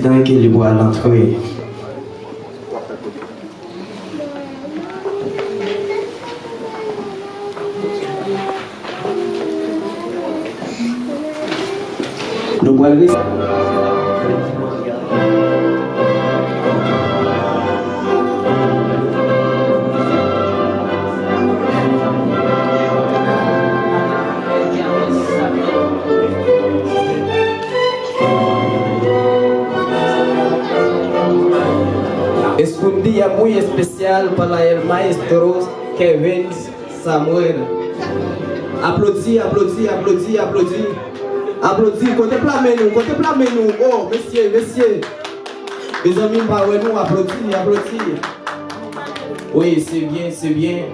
président qui est à l'entrée. Nous allons es un día muy especial para el maestro Kevin Samuel. Applaudis, applaudis, applaudis, applaudis. Applaudis, contemplez nous. Oh, messieurs, messieurs. Les amis, nous, applaudis, applaudis. Oui, c'est bien, c'est bien.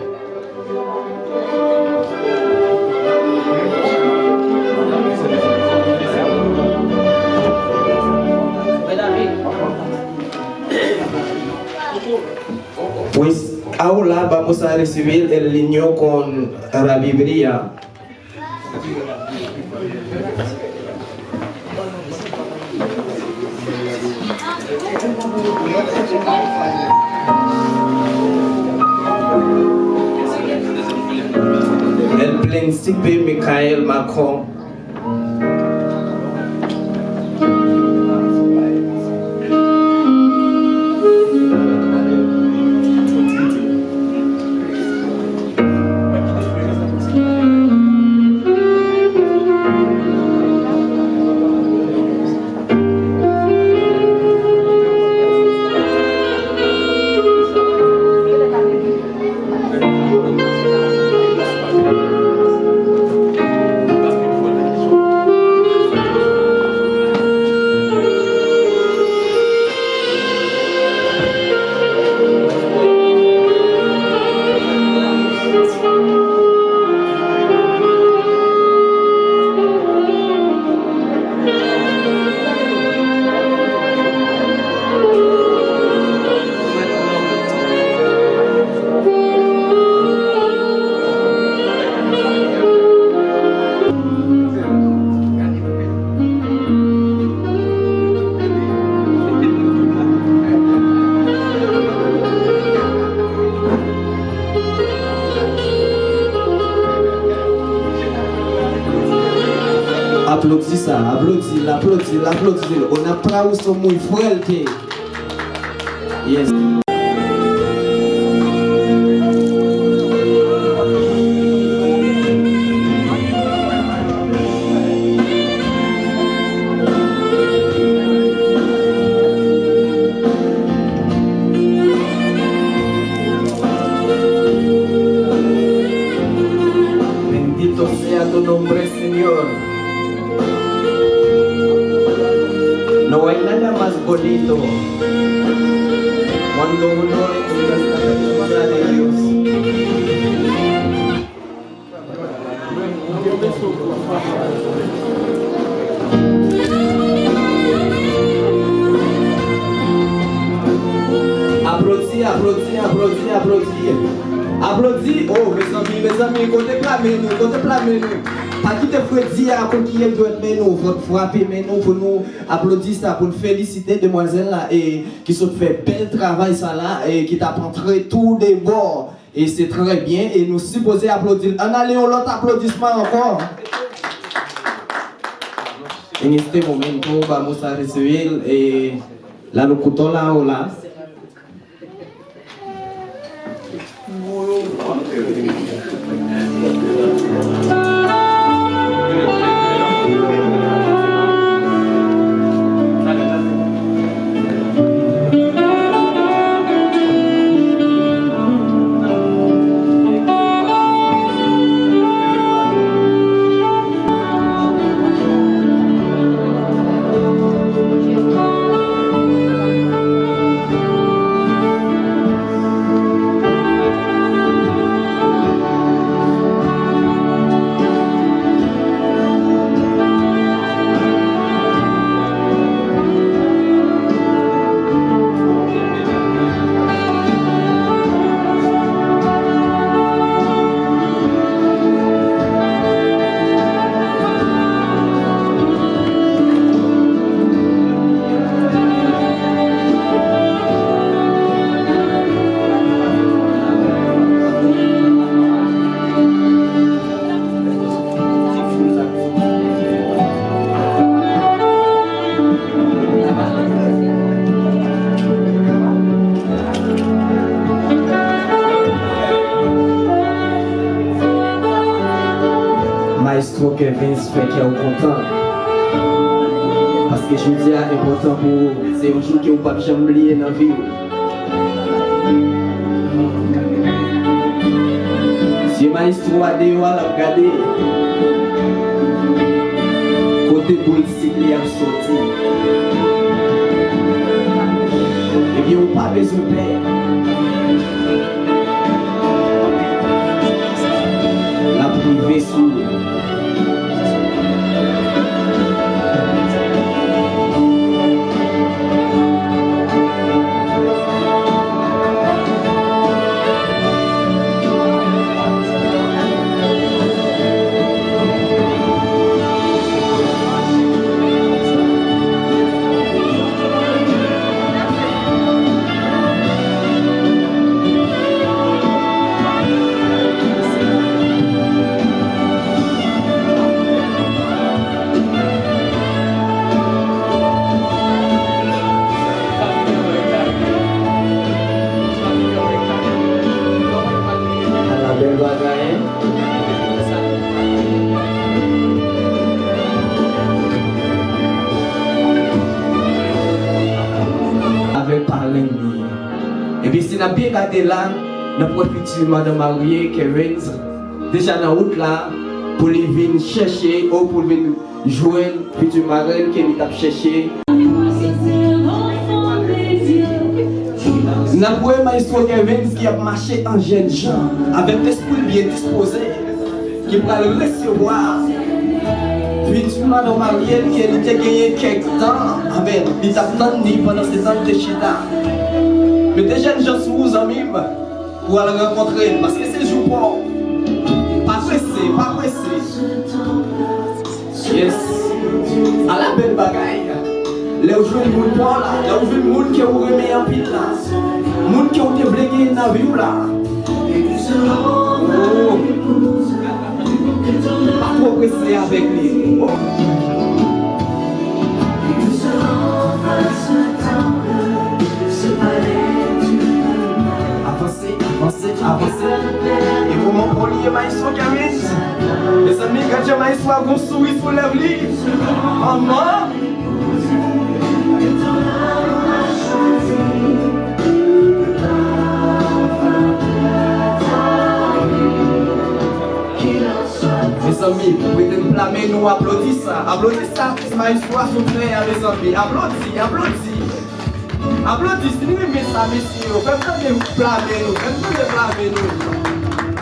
Pues ahora vamos a recibir el niño con la Biblia. El príncipe Michael Macron. Applaudis ça, applaudis. On aplauso muy fuerte. Yes. Bendito sea tu nombre, Señor. No hay nada más bonito cuando uno escucha la presencia de Dios. Applaudis. Oh, mes amis, contemplez nous. Pas qui te fait dire à qui elle doit nous, frapper nous pour nous applaudir ça, pour nous féliciter demoiselle là et qui se fait bel travail ça là et qui t'a montré tous les bords et c'est très bien et nous supposons applaudir. En allant l'autre applaudissement encore. En este momento vamos a recibir la locutora Ola. maestro Kevin fait qu'il est content. Parce que je dis c'est important pour vous. C'est un jour que vous ne pouvez jamais oublier dans la vie. Si maestro a dehors à regarder, côté politique, il a sorti. Et bien, on n'a pas besoin de paix. La privée sous. Et puis si nous avons bien regardé là, nous avons effectivement de marier Kevin déjà dans la route là pour les venir chercher ou pour venir joindre futur mari qui est cherché. Nous avons un maestro Kevin qui a marché en jeune gens avec l'esprit bien disposé qui va le recevoir. Futur mari marié qui a gagné quelques temps avec les attendus pendant ces ans de chita. Mais des jeunes gens sont vos amis pour aller rencontrer parce que c'est jour pour pas pressé, pas pressé. Yes. À la belle bagaille. Là où je veux le monde là, là où je veux le monde qui vous remet en pile là. Le monde qui vous déblégué dans la vie là. Oh. Pas trop pressé avec lui. Oh. Avancez. Et vous m'envoyez maestro Kevin. Les amis, quand j'ai maestro a un sourire sur lèvres. Oh non. Mes amis, vous pouvez nous blâmer, nous applaudissez ça. Applaudissez ça, maestro a soufflé à mes amis. Applaudissez. Applaudissez, nous aimons ça, messieurs. Faites-nous blâmer nous.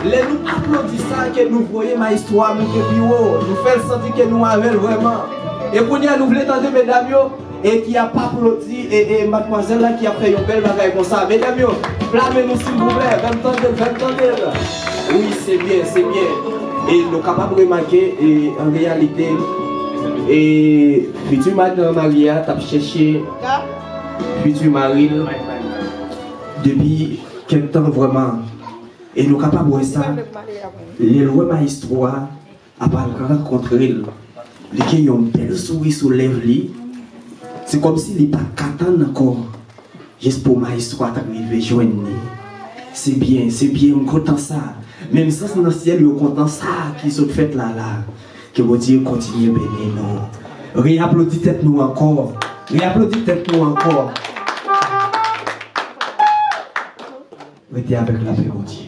Les nous applaudissons que nous voyons ma histoire, nous faisons sentir que nous avons vraiment. Et pour nous voulons entendre mesdames et qui a pas applaudi et mademoiselle là qui a fait une belle bagaille comme ça. Mesdames, blâmez-nous s'il vous plaît. Attendez. Oui, c'est bien. Et nous sommes capables de remarquer en réalité, et futur madame Maria t'a cherché. Futur mari depuis quelque temps vraiment et nous capables de voir ça les lois maestro a pas rencontré les qui ont belle sourire sur lèvres c'est comme si il pas qu'attendre encore juste pour maestro t'arriver joindre c'est bien on content ça même ça c'est dans le ciel on content ça qui sont fait là que vous dire continuez bénir nous réapplaudissez tête nous encore. Mettez avec la paix, mon Dieu.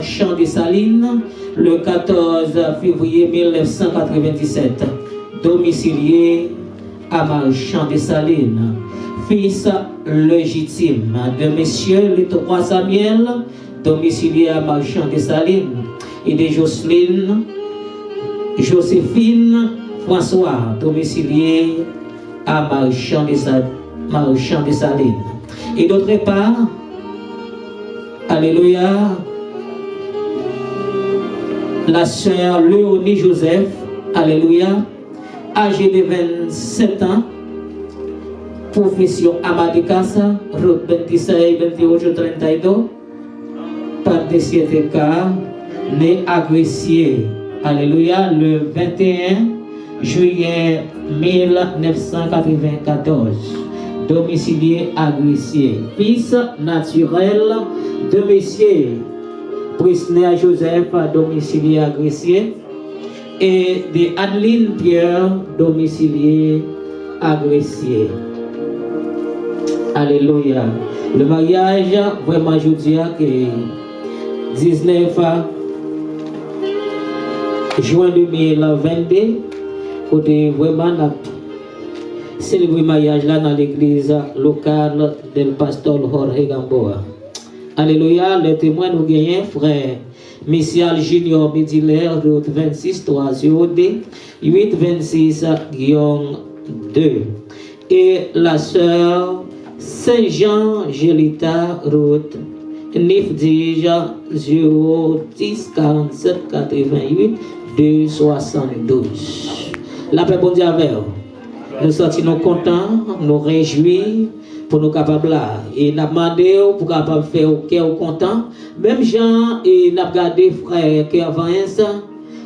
Champ des Salines, le 14 février 1997. Domicilié à Marchand des Salines. Fils légitime de Monsieur les 3 Samuel, domicilié à Marchand des Salines, et de Joséphine François, domicilié à Marchand des Salines. Et d'autre part, alléluia, la sœur Léonie Joseph, alléluia, âgée de 27 ans, profession Amadikasa, route 26, 28, 32, par des 7 cas, né à Gressier, alléluia, le 21 juillet 1994, domicilié à Gressier, fils naturel Deux messieurs, Prisner Joseph, domicilié à Gressier, et de Adeline Pierre, domicilié à Gressier. Alléluia. Le mariage, vraiment, je dis que 19 juin 2022, côté vraiment, célébrer le mariage là dans l'église locale del pasteur Jorge Gamboa. Alléluia, les témoins nous gagnent, frère Missial Junior Midiller, route 26 302 826 2. Et la sœur Saint-Jean Gélita, route 910 010 47 88 272. La paix bon Dieu avec vous. Nous sommes contents, nous réjouis pour nous capables là. Et nous demandé pour capable faire au cœur content. Même Jean et nous regardé frère qui avant ça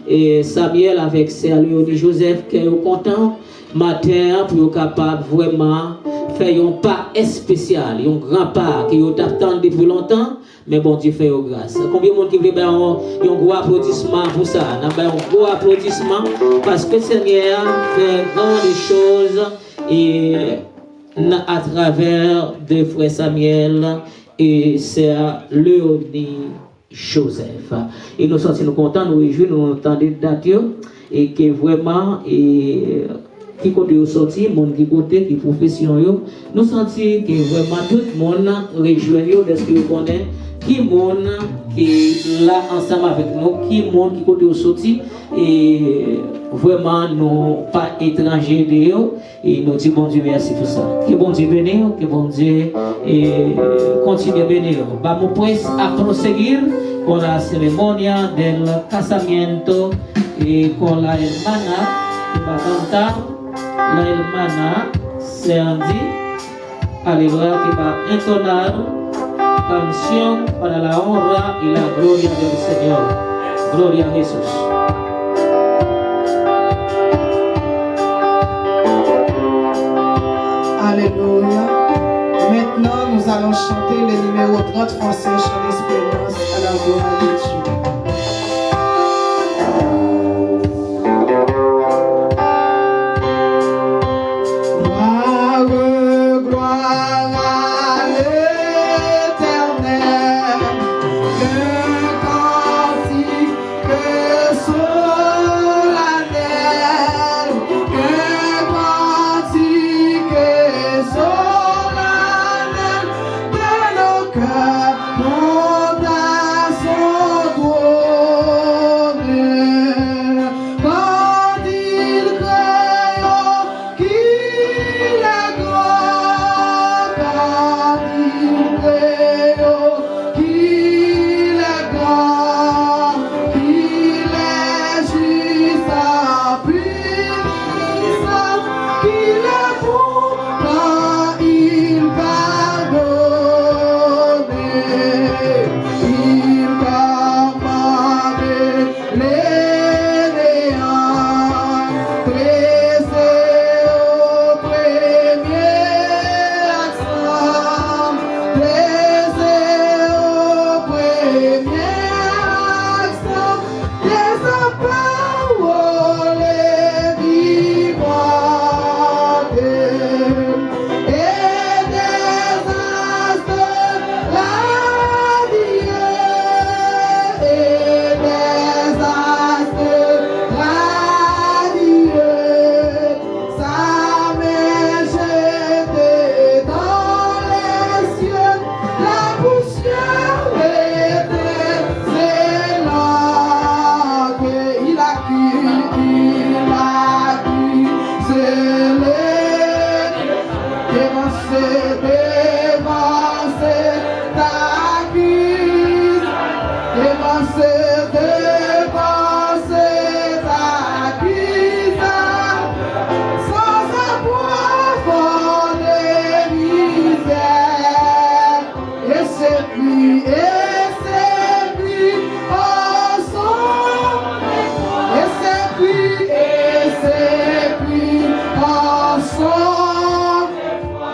et Samuel avec Serlio de Joseph qui est content matin pour capable vraiment faire un pas spécial, un grand pas qui ont attendu depuis longtemps. Mais bon Dieu fait grâce. Combien de monde qui veut faire un gros applaudissement pour ça? Un gros applaudissement parce que le Seigneur fait grandes choses et à travers de frère Samuel et sœur Léonie Joseph. Et nous sommes contents, nous réjouis, nous entendons date et que vraiment qui côté au sorti, monde qui côté qui profession yo, nous sentons que vraiment tout le monde réjouit de ce que vous connaissez. Qui monde qui est là ensemble avec nous, qui monde qui côté au sorti et vraiment nous pas étrangers de eux et nous disons bon Dieu merci pour ça. Que bon Dieu bénisse, que bon Dieu continue à bénir. Vamos pues a proseguir con la ceremonia del casamiento con la hermana que va a cantar, la hermana Sandy, aleluya, que va a entonar canción para la honra y la gloria del Señor. Gloria a Jesús. Alléluia. Maintenant, nous allons chanter le numéro 30 français, chant d'espérance à la gloire de Dieu.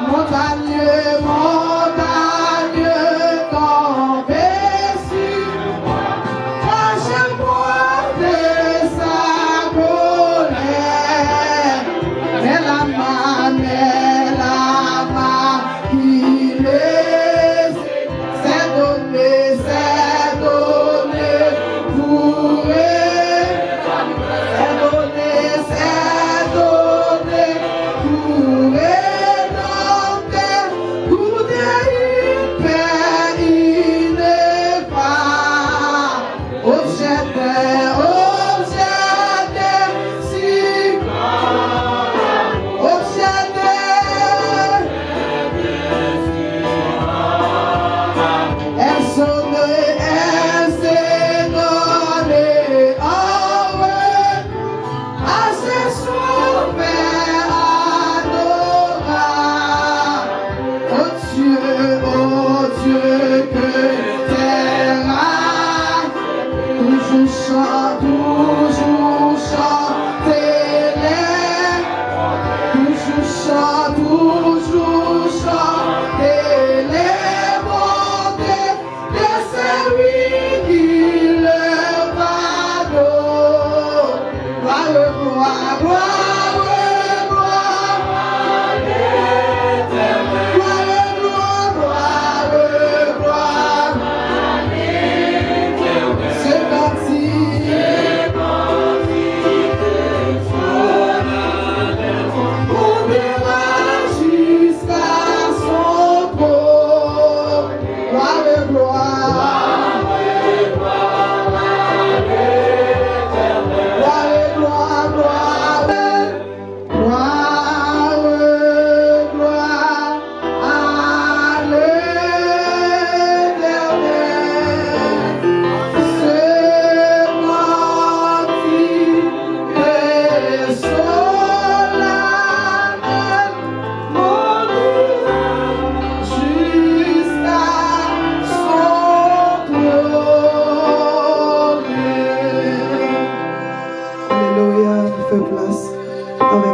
Montagne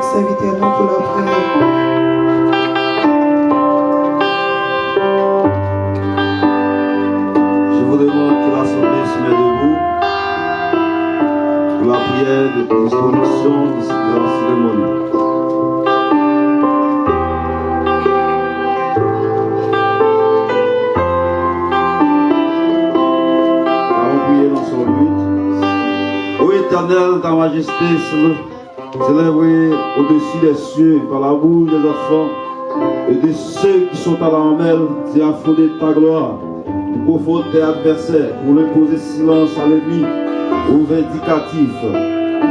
avec serviteur nous pour leur prière. Je vous demande que l'Assemblée se mette debout pour la prière de disposition de cette grande cérémonie. Éternel, ta majesté s'élève au-dessus des cieux par la bouche des enfants et de ceux qui sont à la mamelle, tu as fondé ta gloire pour confondre tes adversaires, pour imposer silence à l'ennemi, au vindicatif.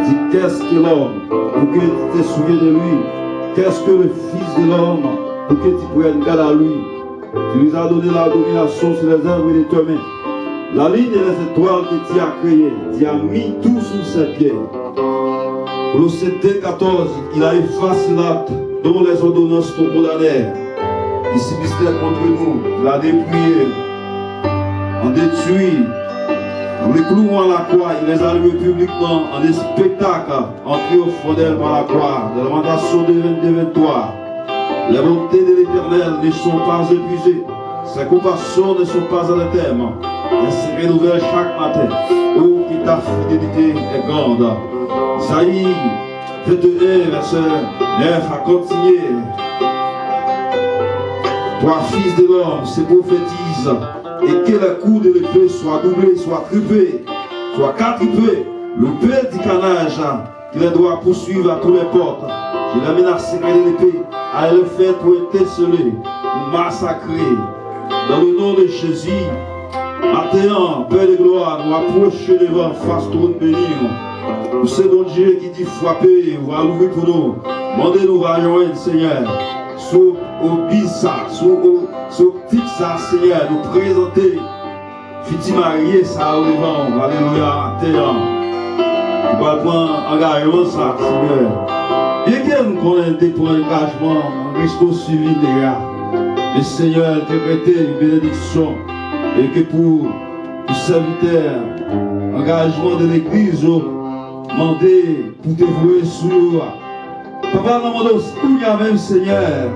Dis qu'est-ce que l'homme pour que tu te souviennes de lui? Qu'est-ce que le Fils de l'homme pour que tu prennes garde à lui? Tu lui as donné la domination sur les œuvres de tes mains. La ligne et les étoiles que tu as créées, tu as mis tout sous ses pieds. Colossiens 14, il a effacé l'acte dont les ordonnances sont condamnées. Il subsistait contre nous, il a dépouillé, en détruit, en les clouant à la croix, il les a loués publiquement en des spectacles, en triomphant d'elle par la croix. De Lamentation de 22-23. Les bontés de l'Éternel ne sont pas épuisées, ses compassions ne sont pas à la terme. Elle se renouvelle chaque matin. Oh, qui ta fidélité est grande. Isaïe 21, verset 9 a continué. Toi, fils de l'homme, se prophétise, et que les coups de l'épée soient doublés, soient triplés, soient quadruplés. Le père du canage, qui les doit poursuivre à tous les portes. Je l'ai menacé de l'épée, à le fait pour étinceler, ou massacrer. Dans le nom de Jésus, maintenant, Père de gloire, nous approchons devant face trône béni. Nous c'est bon Dieu qui dit frapper, on va l'ouvrir pour nous. Demandez-nous, va joindre, Seigneur. Sous au bissa, sous petit ça, Seigneur, nous présenter. Fiti marié, ça au devant, alléluia, terre. Nous va prendre engagement, ça, Seigneur. Bien que nous connaissions pour l'engagement, restons suivis, les gars. Le Seigneur interprété une bénédiction. Et que pour le serviteur, engagement de l'église, demander pour te vouer sur papa, nous demandons même Seigneur.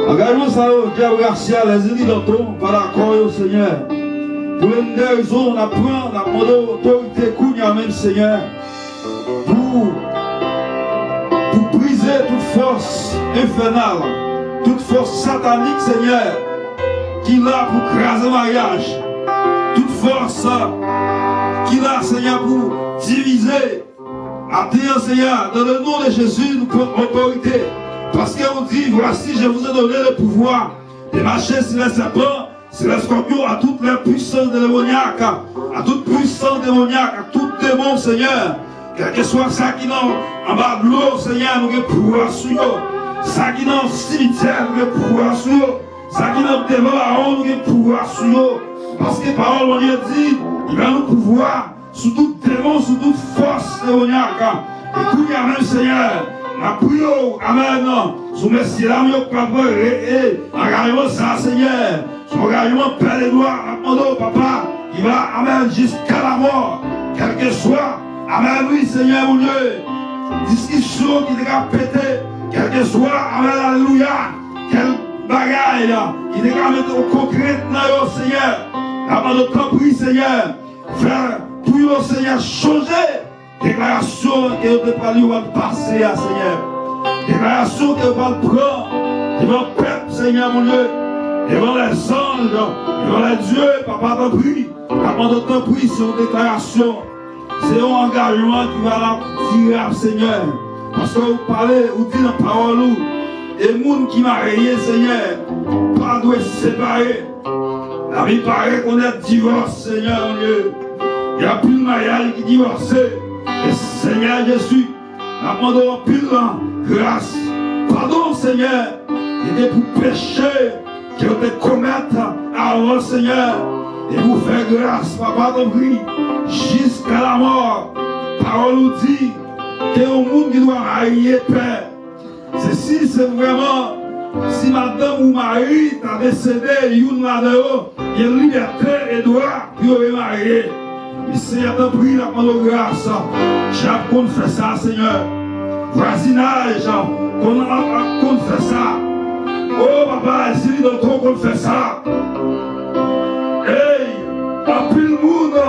Engagement ça, Dieu merci à les élus d'entre par l'accord au Seigneur. Pour une raison, on apprend, on demande autorité, même Seigneur. Pour briser toute force infernale, toute force satanique, Seigneur. Qu'il a pour craser le mariage, toute force qu'il a, Seigneur, pour diviser. Attends, Seigneur, dans le nom de Jésus, nous prenons autorité. Parce qu'on dit, voici, je vous ai donné le pouvoir de marcher sur les serpents, sur les scorpions, à toute la puissance démoniaque, à toute puissance démoniaque, à tout démon, Seigneur. Quel que soit ça qui est en bas de l'eau, Seigneur, nous avons pouvoir sur eux. Ça qui est dans le cimetière, nous avons pouvoir sur eux. Ça qui nous devant la honte, nous avons pouvoir sur eux. Parce que la parole de Dieu dit, il va nous pouvoir sur tout démon, sur toute force démoniaque. Écoute, même Seigneur, la prière, amen, sous merci, là, nous avons engagement ça, Seigneur. Son engagement, Père de gloire, demandons, papa, il va, amen, jusqu'à la mort. Quel que soit, amen, oui, Seigneur, mon Dieu, discussion qui est pété, quel que soit, amen, alléluia, quel bagaille qui est mettre au concret dans le Seigneur. Avant de t'en prier, Seigneur, faire tout le Seigneur changer. Déclaration que vous parlez ou passer, Seigneur. Déclaration que vous prendre devant le peuple, Seigneur, mon Dieu, devant les anges, devant les dieux, papa t'en prie. Avant de t'en prier, c'est une déclaration. C'est un engagement qui va la tirer, Seigneur. Parce que vous parlez, vous dites dans la parole, et les gens qui marient, Seigneur, pas doivent se séparer. La vie paraît qu'on est divorcé, Seigneur, mon Dieu. Il n'y a plus de mariage qui divorce. Et Seigneur Jésus, nous demandons plus de grâce. Pardon, Seigneur, il était pour pécher que vous te commettre avant, Seigneur. Et vous faire grâce, papa, ton prie, jusqu'à la mort. Parole nous dit que le monde qui doit marier, Père. Ceci, c'est vraiment, si madame ou mari t'a décédé, il y a une liberté et droit pour marier. Mais Seigneur, t'en prie, la grâce. Chaque monde fait ça, Seigneur. voisinage, qu'on fait ça. Oh papa, si nous devons qu'on fait ça. Hey, en plus le monde,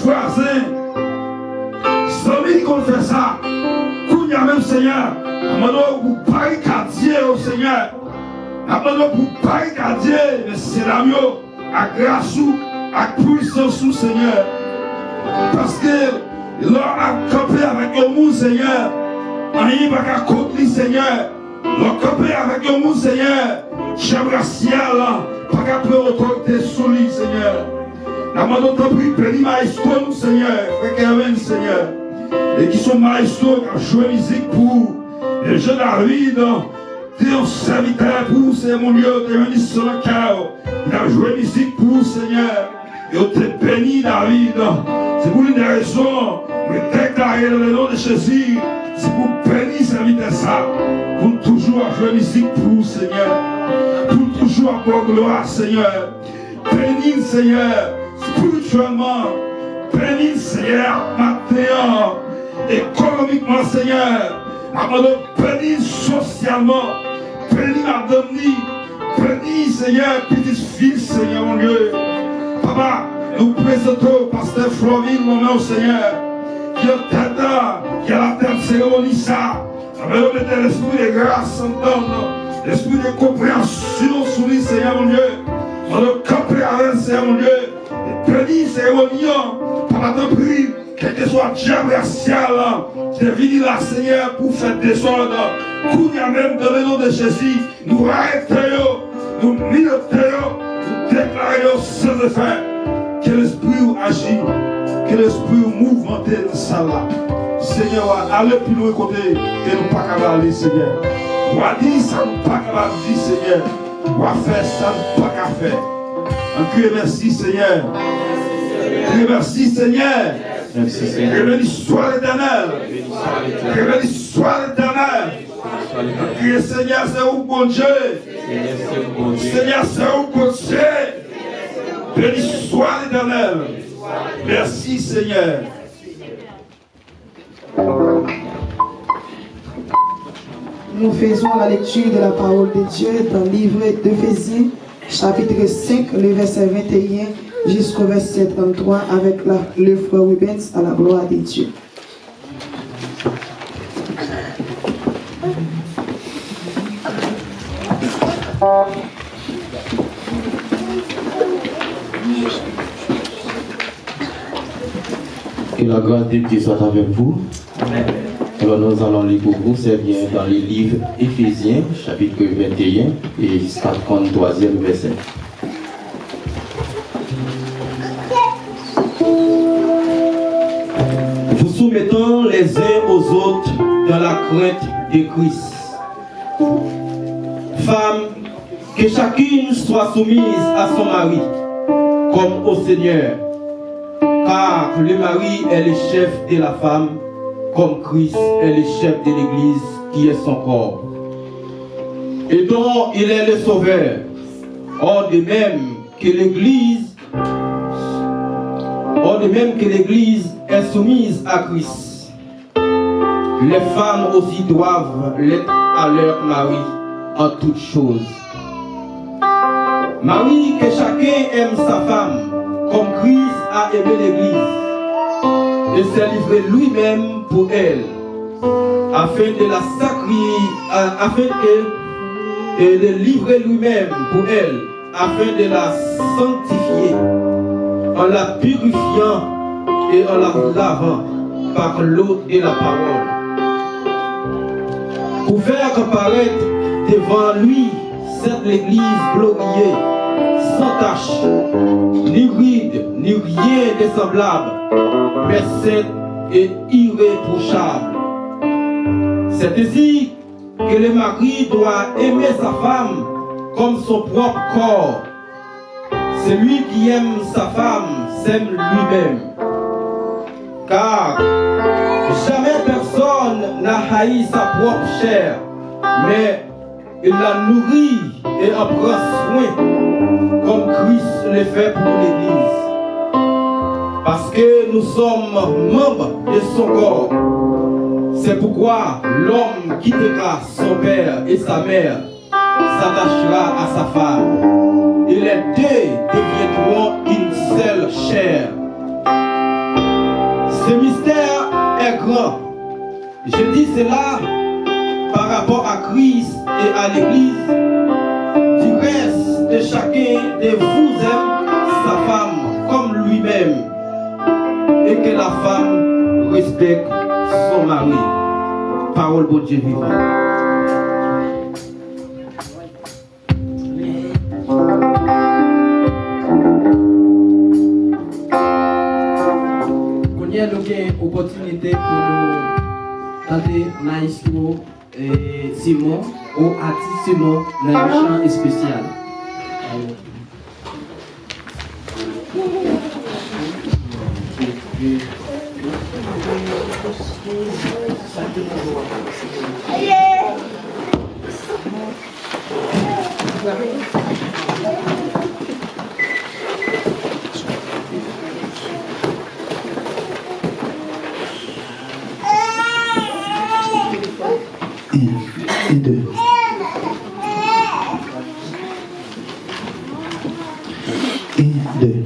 voisin, sans qu'on fait ça. Qu'on y a même Seigneur, maintenant vous barricadiez au Seigneur. Maintenant vous barricadiez, mais c'est la mieux, à grâce ou à puissance au Seigneur. Parce que l'on a campé avec le monde Seigneur. On n'y va qu'à côté Seigneur. L'on campé avec le monde Seigneur. J'aimerais ciel, pas qu'à prendre autorité solide Seigneur. La main d'autre prie, bénis maestro Seigneur. Frère Kevin Seigneur. Et qui sont maestro qui ont joué musique pour les jeunes David. T'es un serviteur pour c'est mon Dieu. T'es venu sur le cœur. Il a joué musique pour Seigneur. Et on t'est béni David. C'est pour une raison, mais déclarer le nom de Jésus, c'est pour bénir serviteur ça, pour toujours jouer musique pour Seigneur, pour toujours avoir gloire Seigneur, bénir Seigneur, spirituellement, bénir Seigneur, matériellement, économiquement Seigneur, bénir socialement, bénir madame, bénir Seigneur, petite fille Seigneur mon Dieu, papa. Nous présentons Pasteur Floville, mon nom Seigneur, qui est tête, qui a la tête cérémonie ça. Ça veut mettre l'esprit de grâce en donne, l'esprit de compréhension sur lui, Seigneur mon Dieu. On doit camper avec Seigneur mon Dieu. Et béni cérémonie, par la prie, quel que soit le diable racial, qui est venu là, Seigneur, pour faire désordre. Qu'on y a même dans le nom de Jésus, nous arrêtons, nous militons, nous déclarons sans effet. Que l'esprit agit, que l'esprit mouvementé dans ça là. Seigneur, allez plus loin côté, et nous pas qu'à aller, Seigneur. On va dire ça, nous pas qu'à dire, Seigneur. On va faire ça, nous pas qu'à faire. On crie merci, Seigneur. Merci, Seigneur. Merci, Seigneur. Révèle soit l'éternel. Révèle soit l'éternel. On crie Seigneur, c'est où bon Dieu. Seigneur, c'est où bon Dieu. Béni soit l'Éternel. Merci Seigneur. Nous faisons la lecture de la parole de Dieu dans le livre d'Éphésiens, chapitre 5, le verset 21 jusqu'au verset 33 avec le frère Rubens à la gloire de Dieu. Que la grâce de Dieu soit avec vous. Amen. Alors nous allons lire pour vous, c'est bien dans le livre Éphésiens, chapitre 21 et jusqu'à 33e verset. Vous soumettons les uns aux autres dans la crainte de Christ. Femmes, que chacune soit soumise à son mari, comme au Seigneur. Car le mari est le chef de la femme, comme Christ est le chef de l'Église qui est son corps, et dont il est le sauveur. Or de même que l'Église est soumise à Christ, les femmes aussi doivent l'être à leur mari en toutes choses. Mari, que chacun aime sa femme, comme Christ a aimé l'Église, et s'est livré lui-même pour elle, afin de la sacrer, et de livrer lui-même pour elle, afin de la sanctifier, en la purifiant et en la lavant par l'eau de la parole, pour faire apparaître devant lui cette Église glorieux, sans tache, ni ride, ni rien de semblable, mais sainte et irréprochable. C'est ainsi que le mari doit aimer sa femme comme son propre corps. Celui qui aime sa femme s'aime lui-même. Car jamais personne n'a haï sa propre chair, mais il la nourrit et en prend soin, comme Christ le fait pour l'Église. Parce que nous sommes membres de son corps. C'est pourquoi l'homme quittera son père et sa mère, s'attachera à sa femme, et les deux deviendront une seule chair. Ce mystère est grand. Je dis cela par rapport à Christ et à l'Église. Du reste de chacun de vous aime sa femme comme lui-même, et que la femme respecte son mari. Parole de Dieu vivant. Nous avons une opportunité pour nous tenter Naïsmo et Simon, ou artiste Simon, dans un chant spécial. Et deux. Et deux.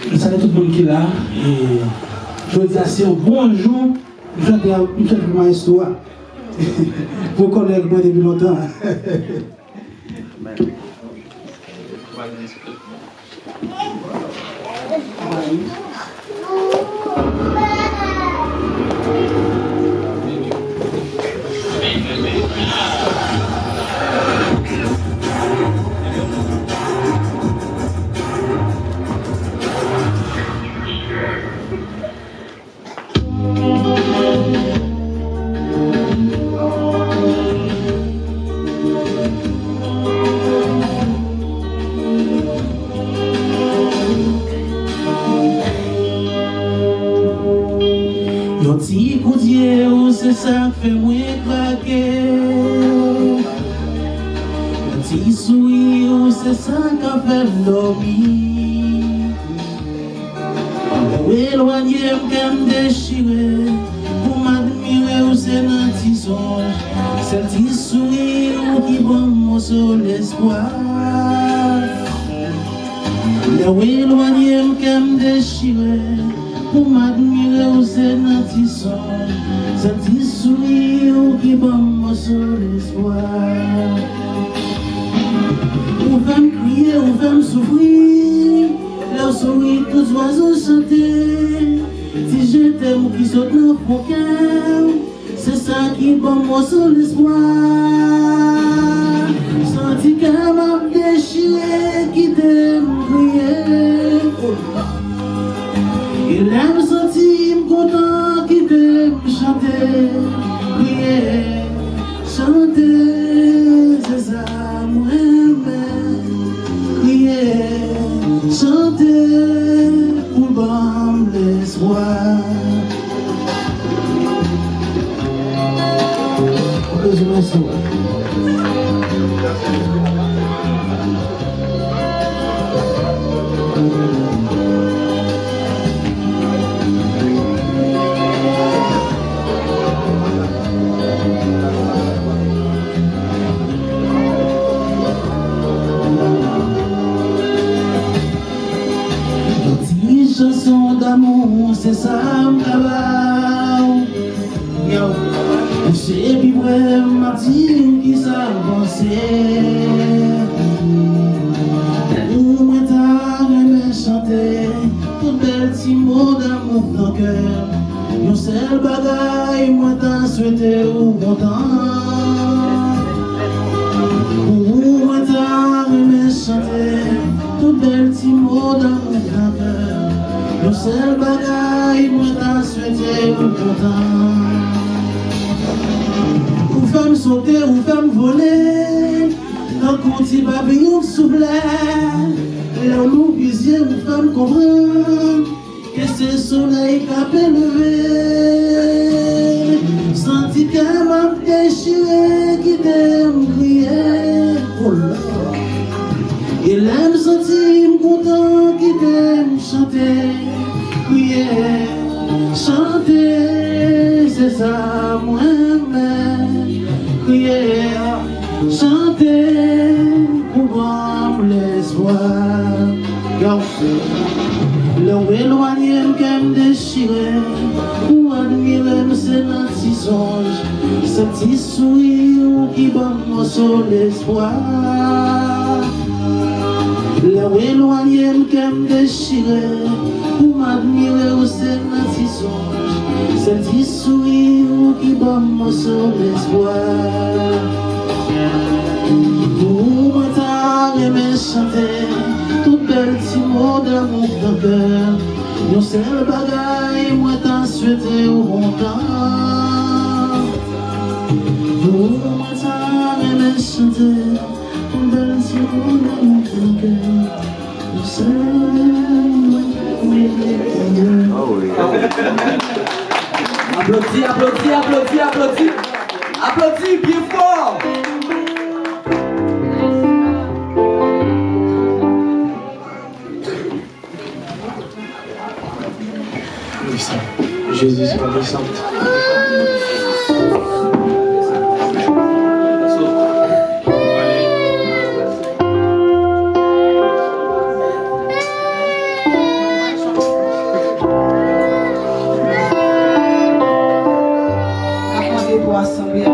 Je salue tout le monde qui est là. Et je veux dire, c'est un bon jour. Je vais dire, une chose pour ma histoire. Vous connaissez moi depuis longtemps. Yon ti koutier ou c'est ça fait moi craquer. Yon ti sourire ou c'est ça qui fait dormir. Ou éloigner m'kem déchirer. Pour m'admirer ou c'est un petit songe. C'est un petit sourire ou qui bon mon seul espoir. Ou éloigner m'kem déchirer. Pour m'admirer ou c'est un petit son, c'est un petit sourire qui bat mon seul espoir. Ou va me crier, ou va me souffrir, leur sourire tous oiseaux chanter. Si je t'aime ou qui saute dans mon cœur, c'est ça qui bat mon seul espoir. Senti qu'elle m'a déchiré, qui t'aime crier. Il aime sentir content qui t'aime chanter, prier, chanter, c'est ça moi-même. Prier, chanter, pour bon l'espoir. Chanson d'amour, c'est ça m'cabao. C'est puis vrai Martin qui s'avançait. Ou moi t'as aimé chanter tout bel petit mot d'amour dans le cœur. Yon seul bagaille, moi t'as souhaité ou content. Ou moi t'as aimé chanter tout bel petit mot d'amour dans le cœur. Yon seul bagaille, moi t'as souhaité ou content. Ou femme sauter, ou femme voler, dans petit papillon soufflait. Là où nous puisions, ou femme comprendre que c'est le soleil qui a levé. Senti qu'elle m'a déchiré, qui t'aime crier. Oh là, il aime sentir content, qui t'aime. chanter, crier, chanter, c'est ça moi-même. Crier, chanter, pour voir l'espoir. L'on éloigné qu'elle me déchirait, ou admirer c'est un petit songe, ce petit sourire qui bat moi sur l'espoir. L'on éloigné qu'elle me déchirait, ou m'admirer c'est un petit songe, ce petit sourire qui bat moi sur l'espoir. Pour moi t'as aimé chanter, tout bel petit mot d'amour dans cœur. Yon seul bagaille, moi t'en souhaité au bon temps. Pour moi t'as aimé chanter, tout bel petit mot d'amour dans cœur. Yon seul Applaudis, applaudis, applaudis, applaudis. Applaudis bien fort. Jésus, c'est pas descente. Attendez pour assembler.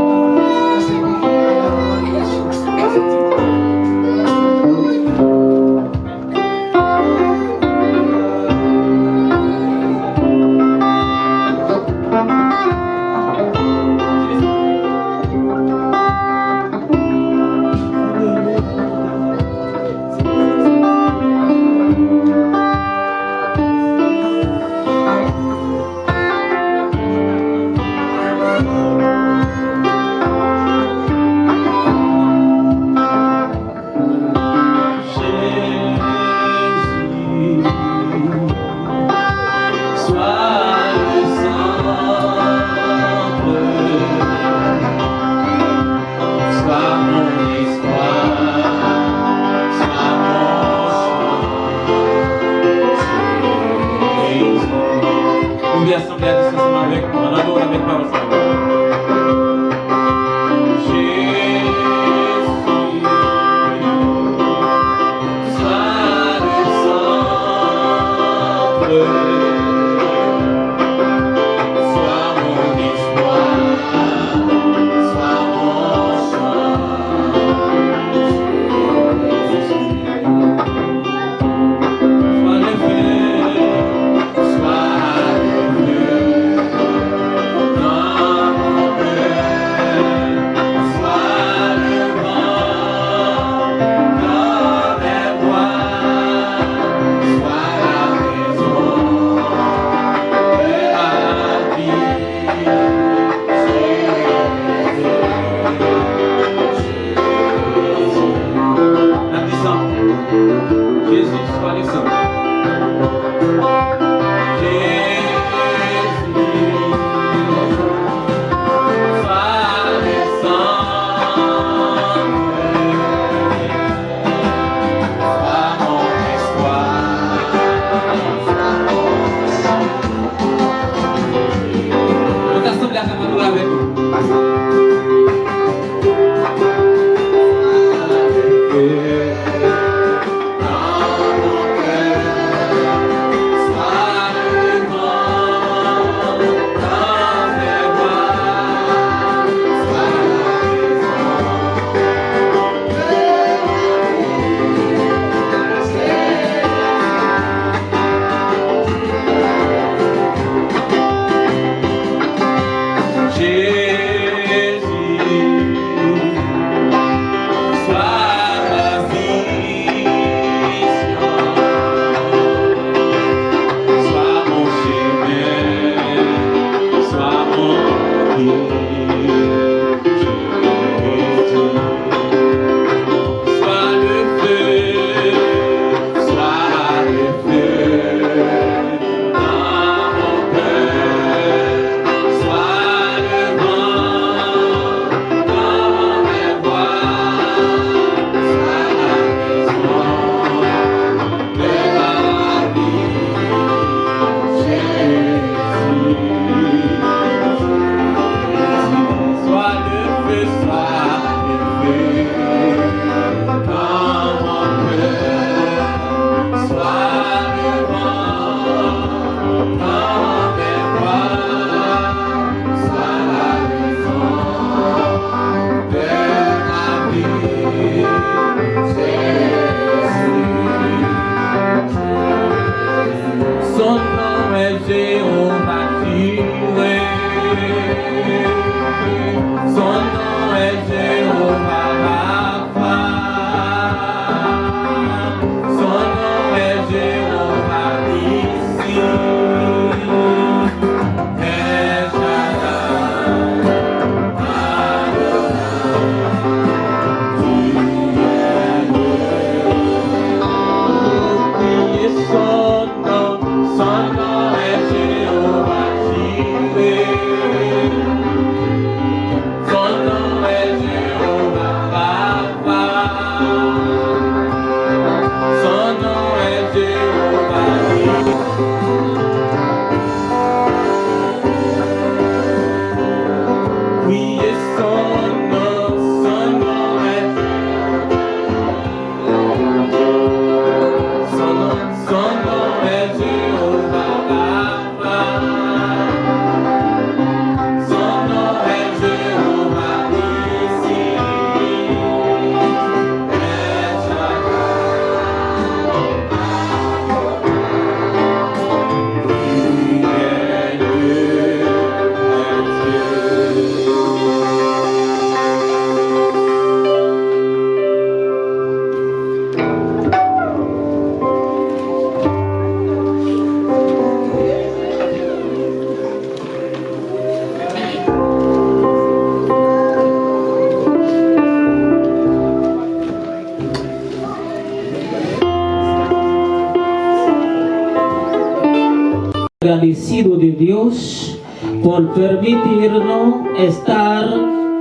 Agradecido de Dios por permitirnos estar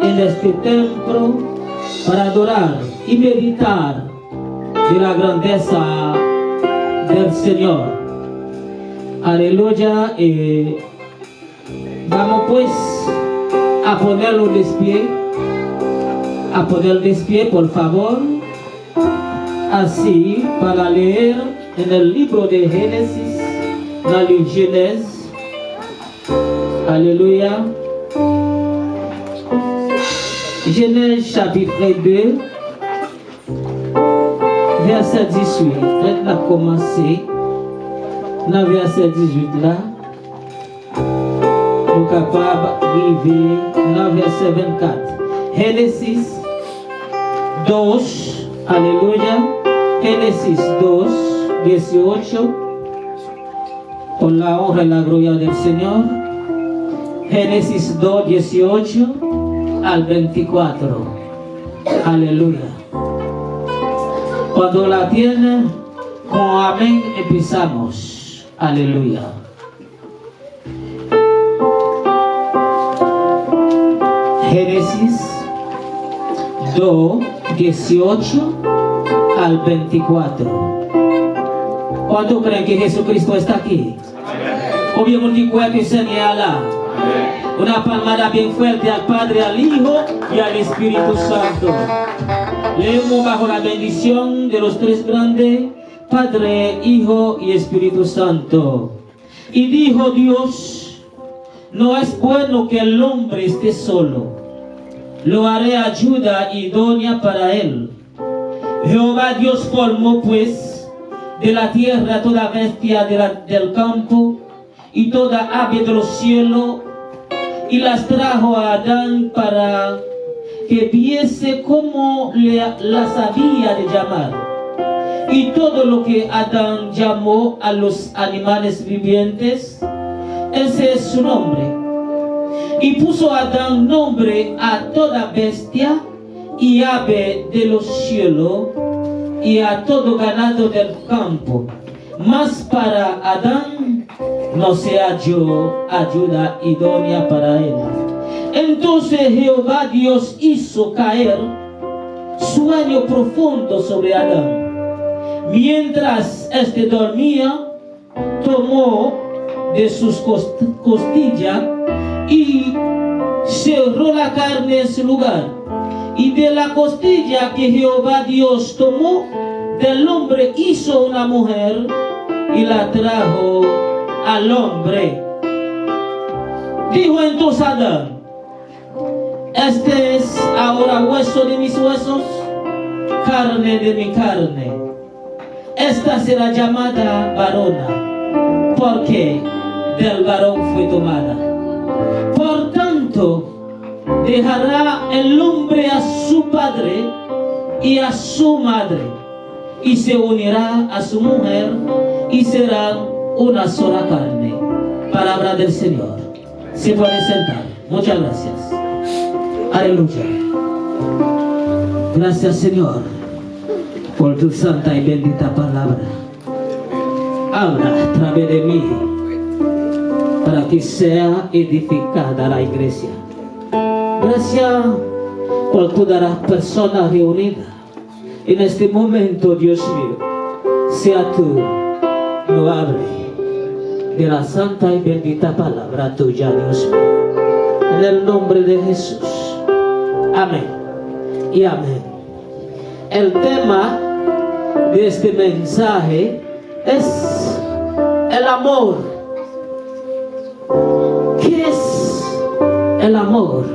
en este templo para adorar y meditar de la grandeza del Señor. Aleluya. Vamos pues a ponerlo de pie. A poner de pie, por favor. Así, para leer en el libro de Génesis. Dans le Genèse, alléluia, Genèse chapitre 2, verset 18, on a commencé, dans verset 18 là, on est capable d'arriver dans verset 24. Génesis 2, alléluia, Génesis 2, 18, por la honra y la gloria del Señor. Génesis 2, 18 al 24. Aleluya. Cuando la tiene, con amén empezamos. Aleluya. Génesis 2, 18 al 24. ¿Cuántos creen que Jesucristo está aquí? Obviamente que el Señor es là. Una palmada bien fuerte al Padre, al Hijo y al Espíritu Santo. Leemos bajo la bendición de los tres grandes, Padre, Hijo y Espíritu Santo. Y dijo Dios, no es bueno que el hombre esté solo. Lo haré ayuda idónea para él. Jehová Dios formó pues de la tierra toda bestia del campo y toda ave de los cielos, y las trajo a Adán para que viese cómo las había de llamar. Y todo lo que Adán llamó a los animales vivientes, ese es su nombre. Y puso Adán nombre a toda bestia y ave de los cielos y a todo ganado del campo. Mas para Adán no se halló ayuda idónea para él. Entonces Jehová Dios hizo caer sueño profundo sobre Adán. Mientras éste dormía, tomó de sus costillas y cerró la carne en su lugar. Y de la costilla que Jehová Dios tomó del hombre hizo una mujer y la trajo al hombre. Dijo entonces Adán, este es ahora hueso de mis huesos, carne de mi carne. Esta será llamada varona, porque del varón fue tomada. Por tanto, dejará el hombre a su padre y a su madre, y se unirá a su mujer, y serán una sola carne. Palabra del Señor. Se puede sentar. Muchas gracias. Aleluya. Gracias, Señor, por tu santa y bendita palabra. Habla a través de mí, para que sea edificada la iglesia. Gracias por todas las personas reunidas. En este momento, Dios mío, sea tú, no abre de la santa y bendita palabra tuya, Dios mío. En el nombre de Jesús. Amén y amén. El tema de este mensaje es el amor. ¿Qué es el amor?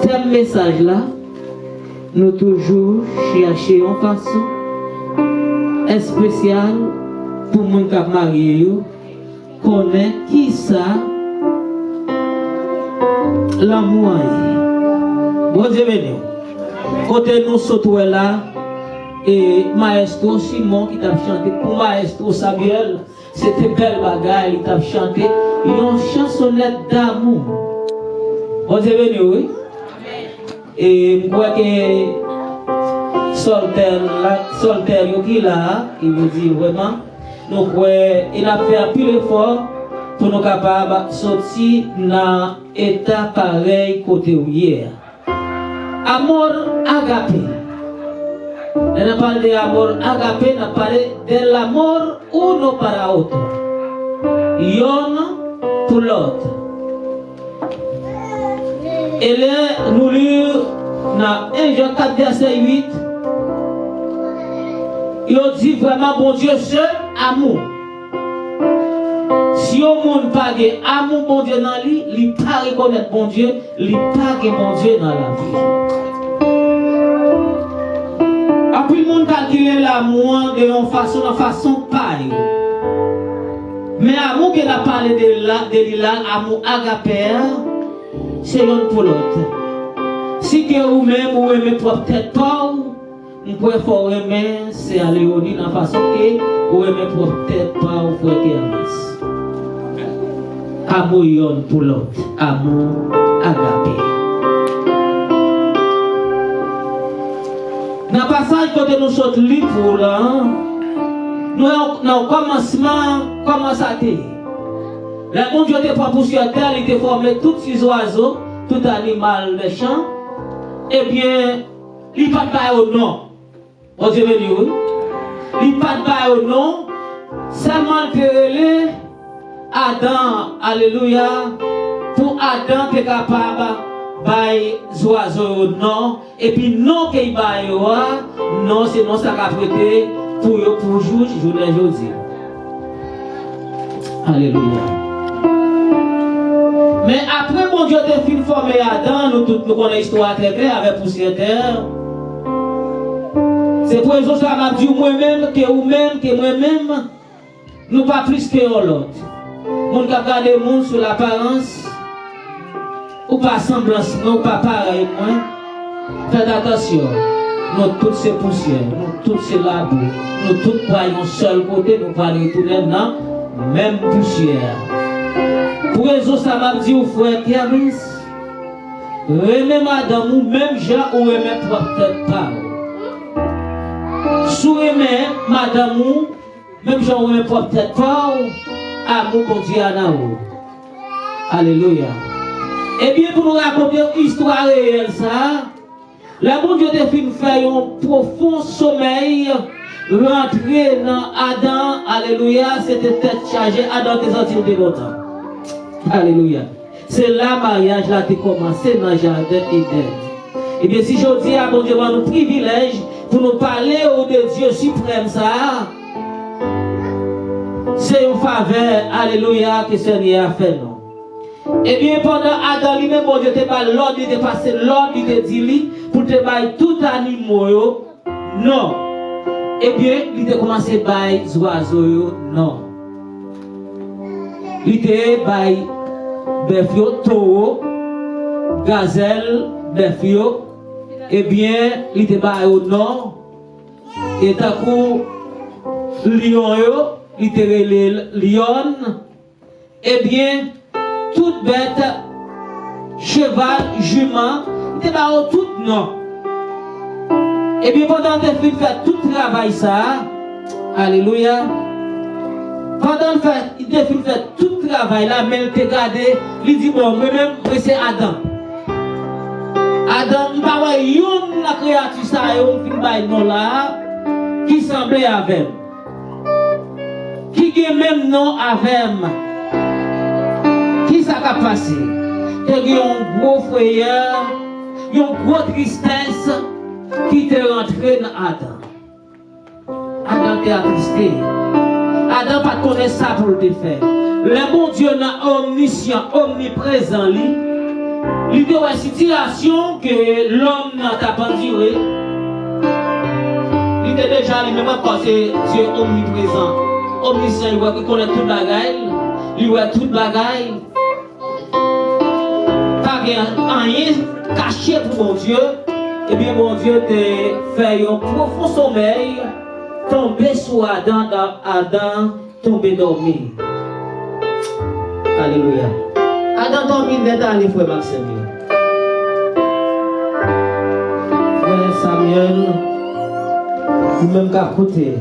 Ce message-là, nous toujours chercher une façon spéciale pour mon cap marié connaître qui ça l'amour. Bon Dieu béni. Côté nous sautons là et Maestro Simon qui t'a chanté pour Maestro Samuel, c'était belle bagaille, il t'a chanté une chansonnette d'amour. Bon Dieu béni, oui. Et je crois que Soltaire qui là, il veut dire vraiment, nous il a fait un peu d'effort pour nous capables de sortir dans l'état pareil côté hier. Amour agapé. On a parlé d'amour agapé, on a parlé de l'amour uno para otro. Y'en pour l'autre. Et là, nous lisons dans 1 Jean 4, verset 8. Il dit vraiment, bon Dieu, seul amour. Si au monde pas de amour, bon Dieu dans lui, il ne peut pas reconnaître bon Dieu, il ne peut pas bon Dieu dans la vie. Après, le monde calcule l'amour de façon pareille. Mais l'amour qu'il a parlé de l'amour agapé, c'est l'un pour l'autre. Si que vous-même vous aimez peut-être pas, vous pouvez faire aimer, c'est aller au lit dans la façon que vous aimez peut-être pas, vous pouvez aimer. Amour l'un pour l'autre, amour agapé. Dans le passage quand nous sommes libres là, nous avons commencement, comment ça a été? Le bon Dieu était pas pour sur terre, il était formé tous ces oiseaux, tout animal des champs. Eh bien, il n'a pas au nom. Bon Dieu béni, oui. Il n'a pas au nom. Seulement que Adam, alléluia, pour Adam qui est capable de oiseaux au nom. Et puis non qu'il baille non, c'est non ça qu'a prêté pour jour, journée aujourd'hui. Alléluia. Mais après, mon Dieu, t'es fin formé Adam, nous tous nous connaissons l'histoire très claire avec poussière terre. C'est pour ça que m'a dit moi-même, que vous-même, que moi-même, nous pas plus que l'autre. Mon qui regarde le monde sur l'apparence, ou pas semblance, ou pas pareil, moi. Faites attention, nous toutes ces poussières, nous toutes ces labos, nous toutes croyons seul côté, nous pas retourner dans même poussière. Pour les autres, ça m'a dit au frère Pierre, remets madame ou même Jean ou remets peut-être pas. Si remets madame ou même Jean ou remets peut-être pas, amour bon Dieu à nous. Alléluia. Et bien pour nous raconter une histoire réelle, ça, le bon Dieu a fait un profond sommeil. Rentrer dans Adam, alléluia, c'était tête chargée, Adam était sorti de longtemps. Alléluia. C'est là le mariage là qui a commencé dans le jardin Éden. Et bien si je dis à mon Dieu, nous privilège pour nous parler au de Dieu suprême, ça, c'est une faveur, alléluia, que le Seigneur a fait. Non? Et bien pendant Adam lui-même, mon Dieu, pas l'ordre, il était passé l'ordre, il était dit, pour te bailler tout animaux, non. Eh bien, il a commencé à bailler les oiseaux, non. Il a baillé bœuf, taureau, gazelle, bœuf, eh bien, il a baillé non. Et d'un coup, lion, il a baillé lion, eh bien, toute bête, cheval, jument, il a baillé tout non. Et bien pendant que tu fais tout le travail ça, alléluia, Pendant il fait tout le travail là, mais il te gardé, il dit bon, moi-même, c'est Adam. Adam, il va y avoir une créature, ça, un là, qui semblait avec. Qui a même nom avec. Qui ça a passé? Il y a un gros frayeur, il y a une grosse tristesse qui t'est rentré dans Adam. Adam t'est attristé. Adam pas connaître ça pour le faire. Le bon Dieu n'a omniscient, omniprésent, il y a une situation que l'homme n'a pas enduré. Il était déjà lui-même parce que Dieu est omniprésent, omniscient, il connaît toute la bagaille, il voit toute la bagaille. Pas rien caché pour mon Dieu. Et bien mon Dieu te fait un profond sommeil, tomber sur Adam, tomber dormi. Alléluia. Adam dormi net à frère Maxime. Frère Samuel, vous-même qu'à côté.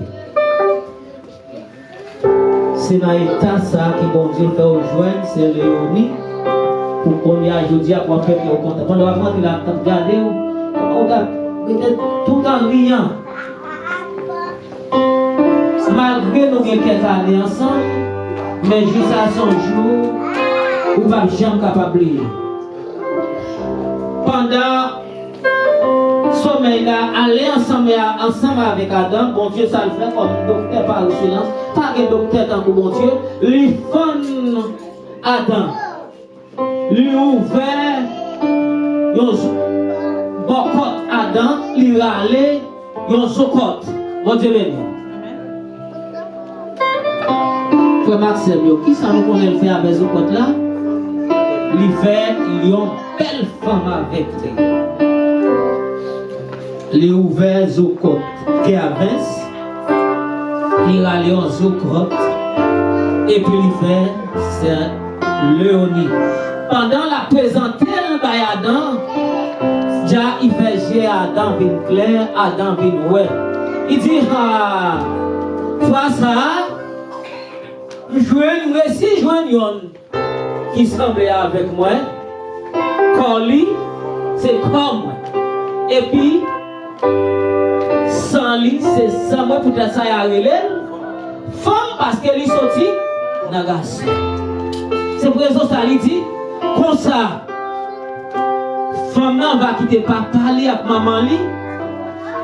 C'est dans l'état ça que bon Dieu fait rejoindre, c'est Léonie. Pour qu'on y aille aujourd'hui, pour faire qu'il y ait content. Pendant avant, il a regardé, on regarde, tout en riant. Malgré nous quelques années ensemble, mais jusqu'à son jour, on ne va jamais capable de. Pendant sommeil là, aller ensemble avec Adam, bon Dieu, ça le fait comme docteur par le silence, pas que docteur tant que bon Dieu, lui fond Adam. Lui ouvert, bocot Adam, lui râlé, yon sokot. Bon Dieu béni. Frère Maxime, qui ça nous connaît le faire avec sokot là? Lui fait, il y a une belle femme avec lui. Lui ouvert sokot, qui avance, il râlé en sokot, et puis lui fait, c'est Léonie. Pendant la présentée d'Adam, il fait gérer Adam vin clair, Adam vin ouais. Il dit, ah, toi ça, si joignons qui semblait avec moi, Coli, c'est comme moi. Et puis, sans lui, c'est sans moi pour ça y arriver. Femme parce qu'elle est sortie, dans garçon. C'est pour ça qu'il dit, comme ça, femme va quitter papa avec maman li,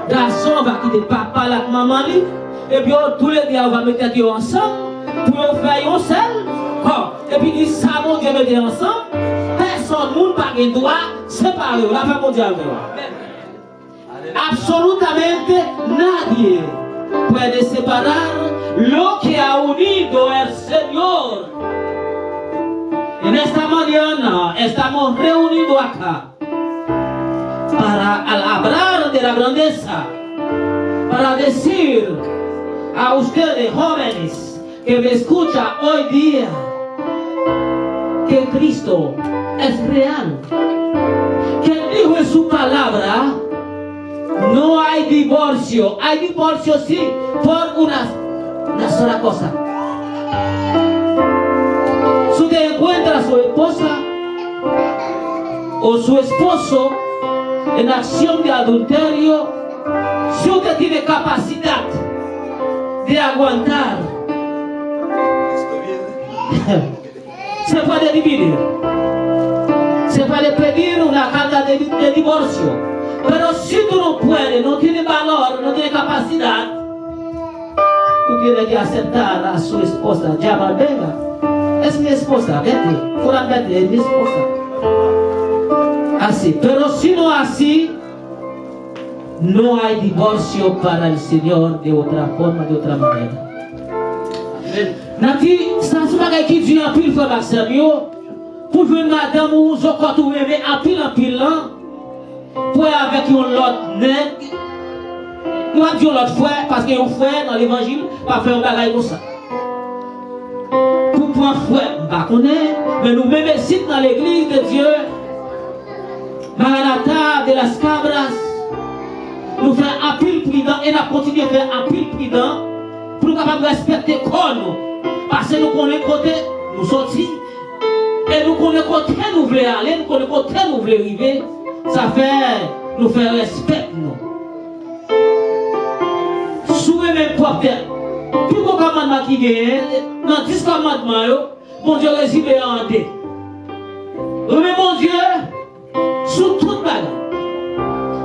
garçon va quitter papa avec maman li, et puis tous les deux on va mettre ensemble pour faire un seul. Et puis dit ça mon Dieu mettre ensemble, personne ne pas de droit séparer. La femme mon Dieu avec absolument nadie puede separar lo que ha unido el Señor. En esta mañana estamos reunidos acá para hablar de la grandeza, para decir a ustedes jóvenes que me escuchan hoy día que Cristo es real, que Él dijo en su palabra, no hay divorcio sí por una sola cosa. Si usted encuentra a su esposa o su esposo en acción de adulterio, si usted tiene capacidad de aguantar, se puede dividir, se puede pedir una carta de divorcio. Pero si tú no puedes, no tienes valor, no tienes capacidad, tú tienes que aceptar a su esposa. Llama, venga. Es mi esposa, vete, solamente es mi esposa. Así, pero si no así, no hay divorcio para el Señor de otra forma, de otra manera. Nati, ça c'est pas qui dit en pile, frère Maxime, pour jouer madame ou zokot ou aimer en pile là, pour avec un autre nègre, nous avons dit l'autre frère, parce qu'il y a un frère dans l'évangile, pas faire un bagage comme ça. Pour un frère, je ne connais pas, mais nous-mêmes ici dans l'église de Dieu, Maranatha de las Cabras, nous faisons un pile prudent et nous continuons à faire un pile prudent pour nous capables de respecter comme nous. Parce que nous connaissons côté, nous sortis. Et nous connaissons côté, nous voulons aller, nous connaissons côté, nous voulons arriver. Ça fait, nous faire respect, nous. Souvenez mes propres têtes. Plus qu'au commandement qui gagne, dans 10 commandements, mon Dieu réside en deux. Mais mon Dieu, sous toute bagarre,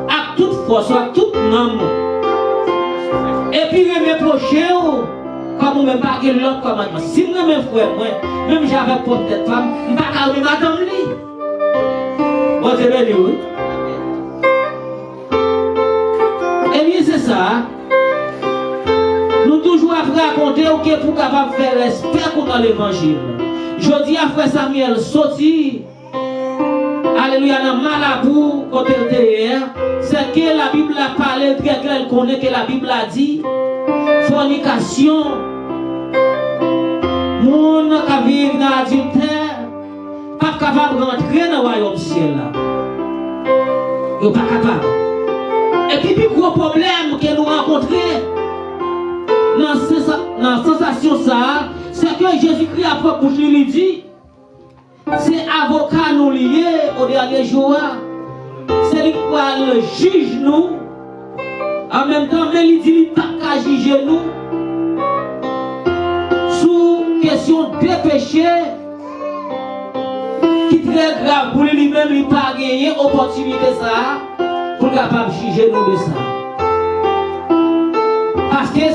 à toute force, à toute âme. Et puis, je me prochain, comme je ne pas l'autre commandement. Si je me frère, même j'avais pour cette femme, je ne vais pas me madame lui. Bon, c'est bien, oui. Et bien, c'est ça. Nous toujours après raconter pour capable faire respect dans l'évangile. Je dis à frère Samuel, sorti, alléluia, dans Malabou, côté derrière, c'est que la Bible a parlé, très clair, elle connaît que la Bible a dit, fornication, monde qui vit dans l'adultère, pas capable de rentrer dans le royaume ciel. Ils ne sont pas capables. Et puis, le gros problème que nous rencontrons, dans la sensation, c'est que Jésus-Christ a fait pour lui dit, c'est avocat nous liés au dernier jour, c'est lui qui le juge nous, en même temps, mais il dit qu'il n'a pas qu'à juger nous, sous question de péché, qui est très grave pour lui-même, il n'a pas gagné opportunité ça, pour capable juger nous de ça. Parce que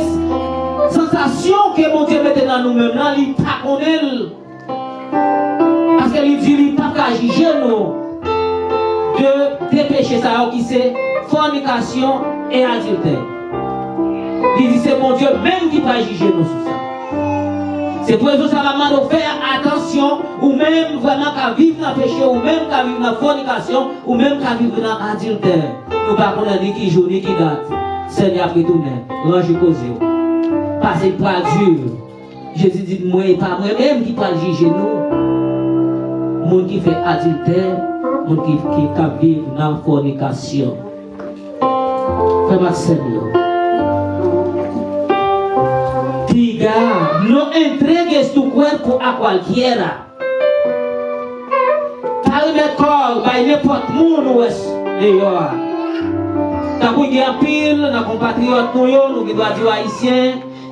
sensation que mon Dieu mette dans nous-mêmes, il n'est pas qu'on est. Parce qu'il dit qu'il n'a pas qu'à juger nous de péchés qui c'est fornication et adultère. Il dit c'est mon Dieu même qui va juger nous sur ça. C'est pour ça que maman doit faire attention, ou même vraiment qu'à vivre dans le péché, ou même qu'à vivre dans la fornication, ou même qu'à vivre dans l'adultère. Nous ne pouvons pas dire qui joue ni qui date. Seigneur, après tout, range cause. Passez par Dieu. Jésus dit, moi et pas moi-même qui va juger nous. Monde qui fait adultère, monde qui vit dans la fornication. Frère Marcel, diga, no entregues tu cuerpo a cualquiera. Pas le corps, by n'importe monde d'ailleurs. T'as vu un pile, dans compatriotes nous qui doit dire haïtien,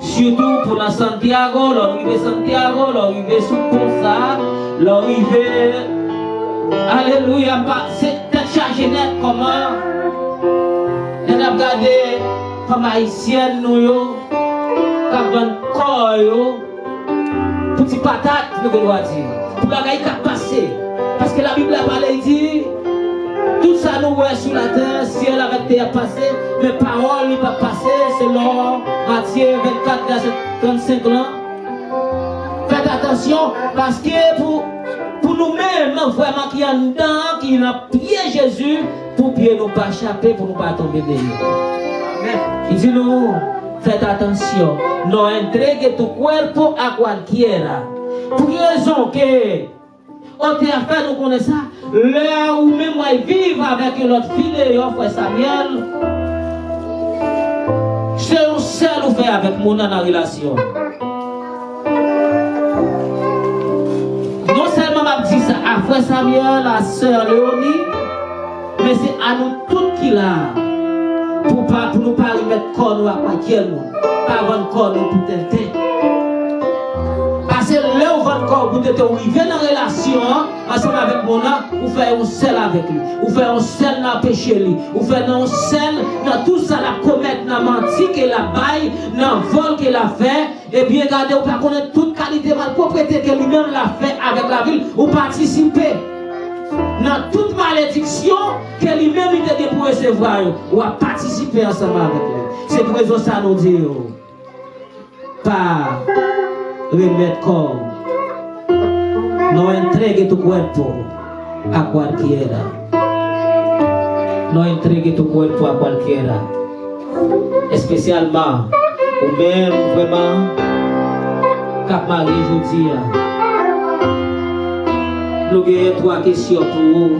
surtout pour la Santiago, l'arrivée Santiago, l'arrivée sous ça, l'arrivée, alléluia, c'est peut-être chargé net comment. On a regardé comme haïtienne nous comme un corps, petit patate, nous devons dire, pour la gaille qui passer, parce que la Bible a parlé dit. Tout ça nous voit sur la terre, ciel avec terre passé, mais paroles n'y pas passer, selon Matthieu 24, verset 35 là. Faites attention, parce que pour nous-mêmes, vraiment qui en dedans, qui n'a prié Jésus, pour pied nous pas échapper, pour nous pas tomber derrière. Il dit nous, faites attention, no entregue tu cuerpo a cualquiera. Pour raison que on t'a fait, nous connaissons ça. Là où même moi vivre avec l'autre fille, frère Samuel, c'est un seul ou fait avec mon dans la relation. Non seulement m'a dit ça à frère Samuel, à sœur Léonie, mais c'est à nous tous qui là, pour nous pas remettre corps à quel monde, pas avoir corps pour tenter. Parce que là où votre corps pour être arrivé dans la relation ensemble avec mon âme, vous faites un seul avec lui, vous faites un seul dans le péché lui, vous faites un seul dans tout ça la commettre, dans la menti qu'elle a bail, dans le vol qu'elle a fait, et bien regardez, vous ne connaissez toute qualité de propriété que lui-même l'a fait avec la ville, vous participez dans toute malédiction que lui-même il était pour recevoir, vous participez ensemble avec lui. C'est pour ça que ça nous dit, pas remettre corps. No entregue tu cuerpo a cualquiera. No entregue tu cuerpo a cualquiera. Spécialement, ou même vraiment, Cap Marie aujourd'hui, nous avons 3 questions pour vous.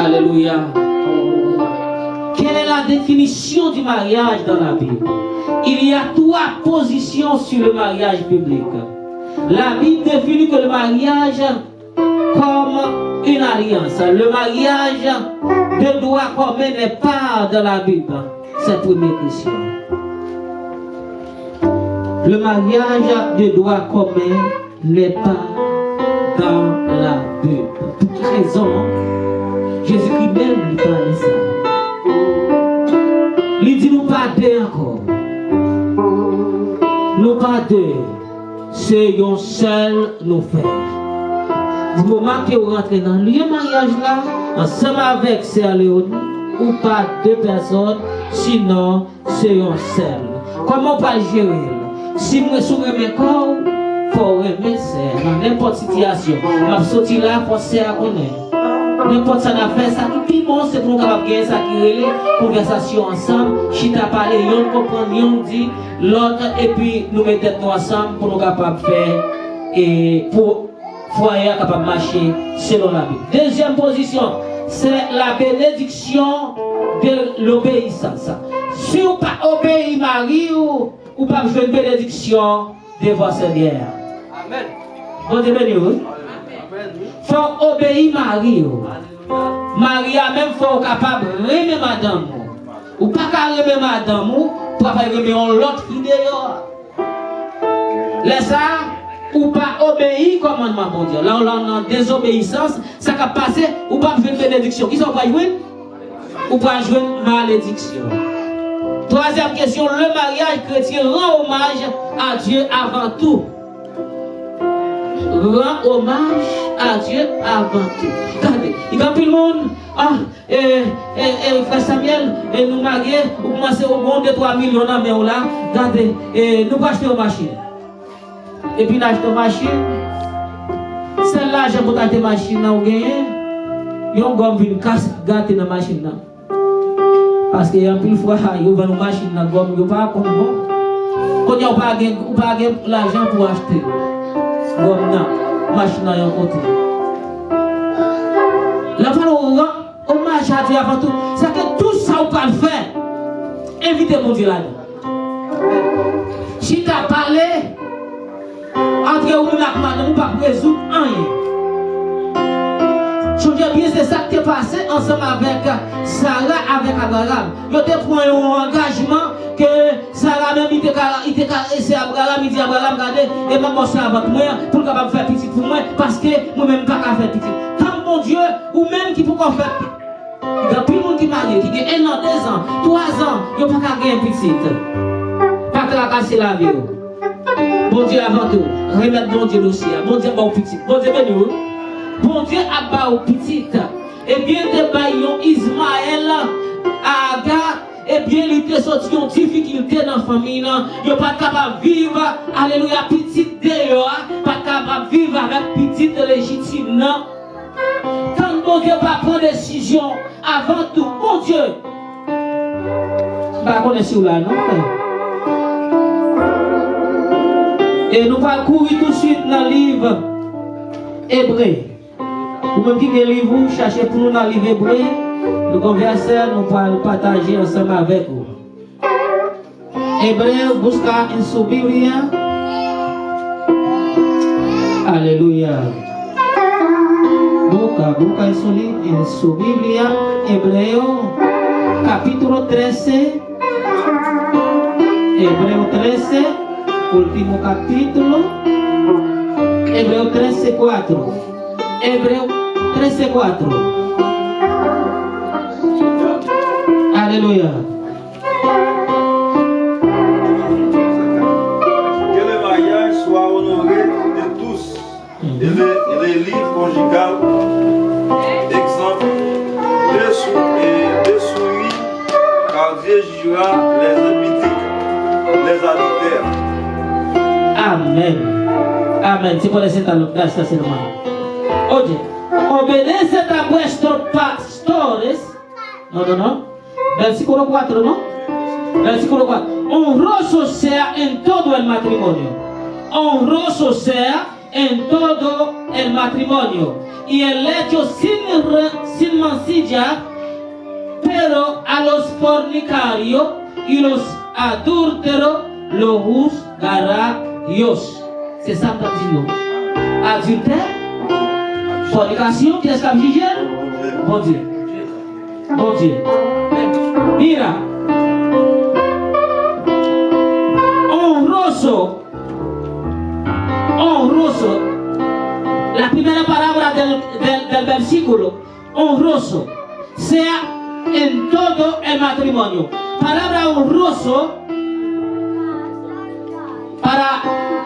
Alléluia. Quelle est la définition du mariage dans la Bible? Il y a 3 positions sur le mariage biblique. La Bible définit que le mariage comme une alliance. Le mariage de droit commun n'est pas dans la Bible. C'est la première question. Le mariage de droit commun n'est pas dans la Bible. Pour quelle raison? Jésus-Christ même lui parlait ça. Il dit nous pas deux encore. Nous pas deux. C'est un seul nous faire. Du moment que vous rentrez dans le mariage là, ensemble avec Sœur Léonie, ou pas deux personnes, sinon c'est un seul. Comment on peut gérer? Si moi sourire mes corps, il faut aimer Sœur. Dans n'importe situation, je suis sorti là pour Sœur connaître. N'importe ça n'a fait ça, tout le monde c'est pour capable gagner ça qui relève conversation ensemble, chita parler, on comprend, on dit l'autre et puis nous mettons ensemble pour nous capable faire et pour foyer capable marcher selon la Bible. Deuxième position, c'est la bénédiction de l'obéissance. Si vous pas obéir Marie ou pas jouer une bénédiction de votre Seigneur. Amen. Bon Dieu béni. Faut obéir Marie. Marie a même faut capable aimer madame. Ou pas qu'à aimer madame pour pas aimer l'autre qui d'ailleurs. Laisse ça ou pas obéir commandement bon Dieu. Là on a en désobéissance, ça va passer ou pas jouer une bénédiction. Qui sont pas jouer ou pas jouer une malédiction. Troisième question, le mariage chrétien rend hommage à Dieu avant tout. Rend hommage à Dieu avant tout. Regardez, il y a plus le monde. Frère Samuel, nous marions, nous commençons au monde de 3 millions dans mais là. Regardez, nous achetons une machine. Et puis nous achetons une machine. C'est l'argent pour acheter une machine, nous gagnons. Nous avons une casse gâtée dans la machine. Parce qu'il y a plus de fois, il y a une machine, il n'y a pas comme bon. Quand il n'y a pas l'argent pour acheter. Comme non, machine à un côté. La parole hommage à Dieu avant tout. C'est que tout ça on peut le faire. Évitez mon Dieu là-dedans. Si tu as parlé, entre vous et madame, nous ne pouvons pas résoudre rien. Je veux dire bien, c'est ça qui est passé ensemble avec Sarah, avec Abraham. Ils ont pris un engagement que Sarah même, il était caressé Abraham, il dit Abraham, regardez, et maman ça avec moi pour capable faire petit pour moi, parce que moi-même pas faire petit. Quand mon Dieu, ou même qui peut faire petit. Il y a plus de monde qui marie, qui a 1 an, 2 ans, 3 ans, il n'y a pas qu'à gagner petit. Pas que la casser la vie. Bon Dieu avant tout, remettre bon Dieu aussi, bon Dieu bon petit, bon Dieu béni. Bon Dieu a bas au petit. Et bien de baillons Ismaël, Agar, et bien il était sorti en difficulté dans la famille. Il n'est pas capable de vivre, alléluia, petite dehors, pas capable de vivre avec petite légitime. Quand bon Dieu va prendre décision, avant tout, bon Dieu, bah connaissez là, non? Et nous allons courir tout de suite dans le livre Hébreu. Ou même qui est le livre, cherchez pour nous dans le livre Hébreu, nous conversons, nous allons partager ensemble avec vous. Hébreu, busca en su Biblia. Alléluia. Busca en su Biblia. Hebreo, capítulo 13. Hebreo 13, último capítulo. Hebreo 13, 4. Hebreo 13, 4. Alléluia. Que le mariage soit honoré de tous. Et les livres conjugales, exemple, de souris, car Dieu jugera les impiétés, les adultères. Amen. Amen. Si puede sentar los gracias, hermano. Oye, obedeced a vuestros pastores. No. Versículo 4, ¿no? Versículo 4. Honroso sea en todo el matrimonio. Honroso sea en todo el matrimonio. Y el hecho sin mancilla, pero a los fornicarios y los adúlteros lo juzgará Dios. C'est ça que dit non. Adultère, fornication, qui est-ce qui a jugé? Bon Dieu. Bon Dieu. Mira. Honroso. La primera palabra del versículo, honroso, sea en todo el matrimonio. Palabra honroso,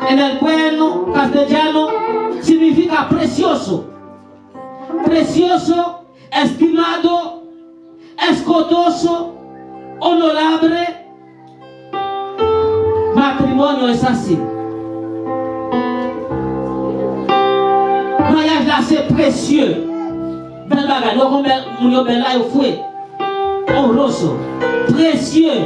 en el bueno castellano, significa precioso. Precioso, estimado, escotoso, honorable. Matrimonio es así. Mariage là c'est précieux. Bel bagage, nous comme nous bel là au fouet. Honroso, précieux.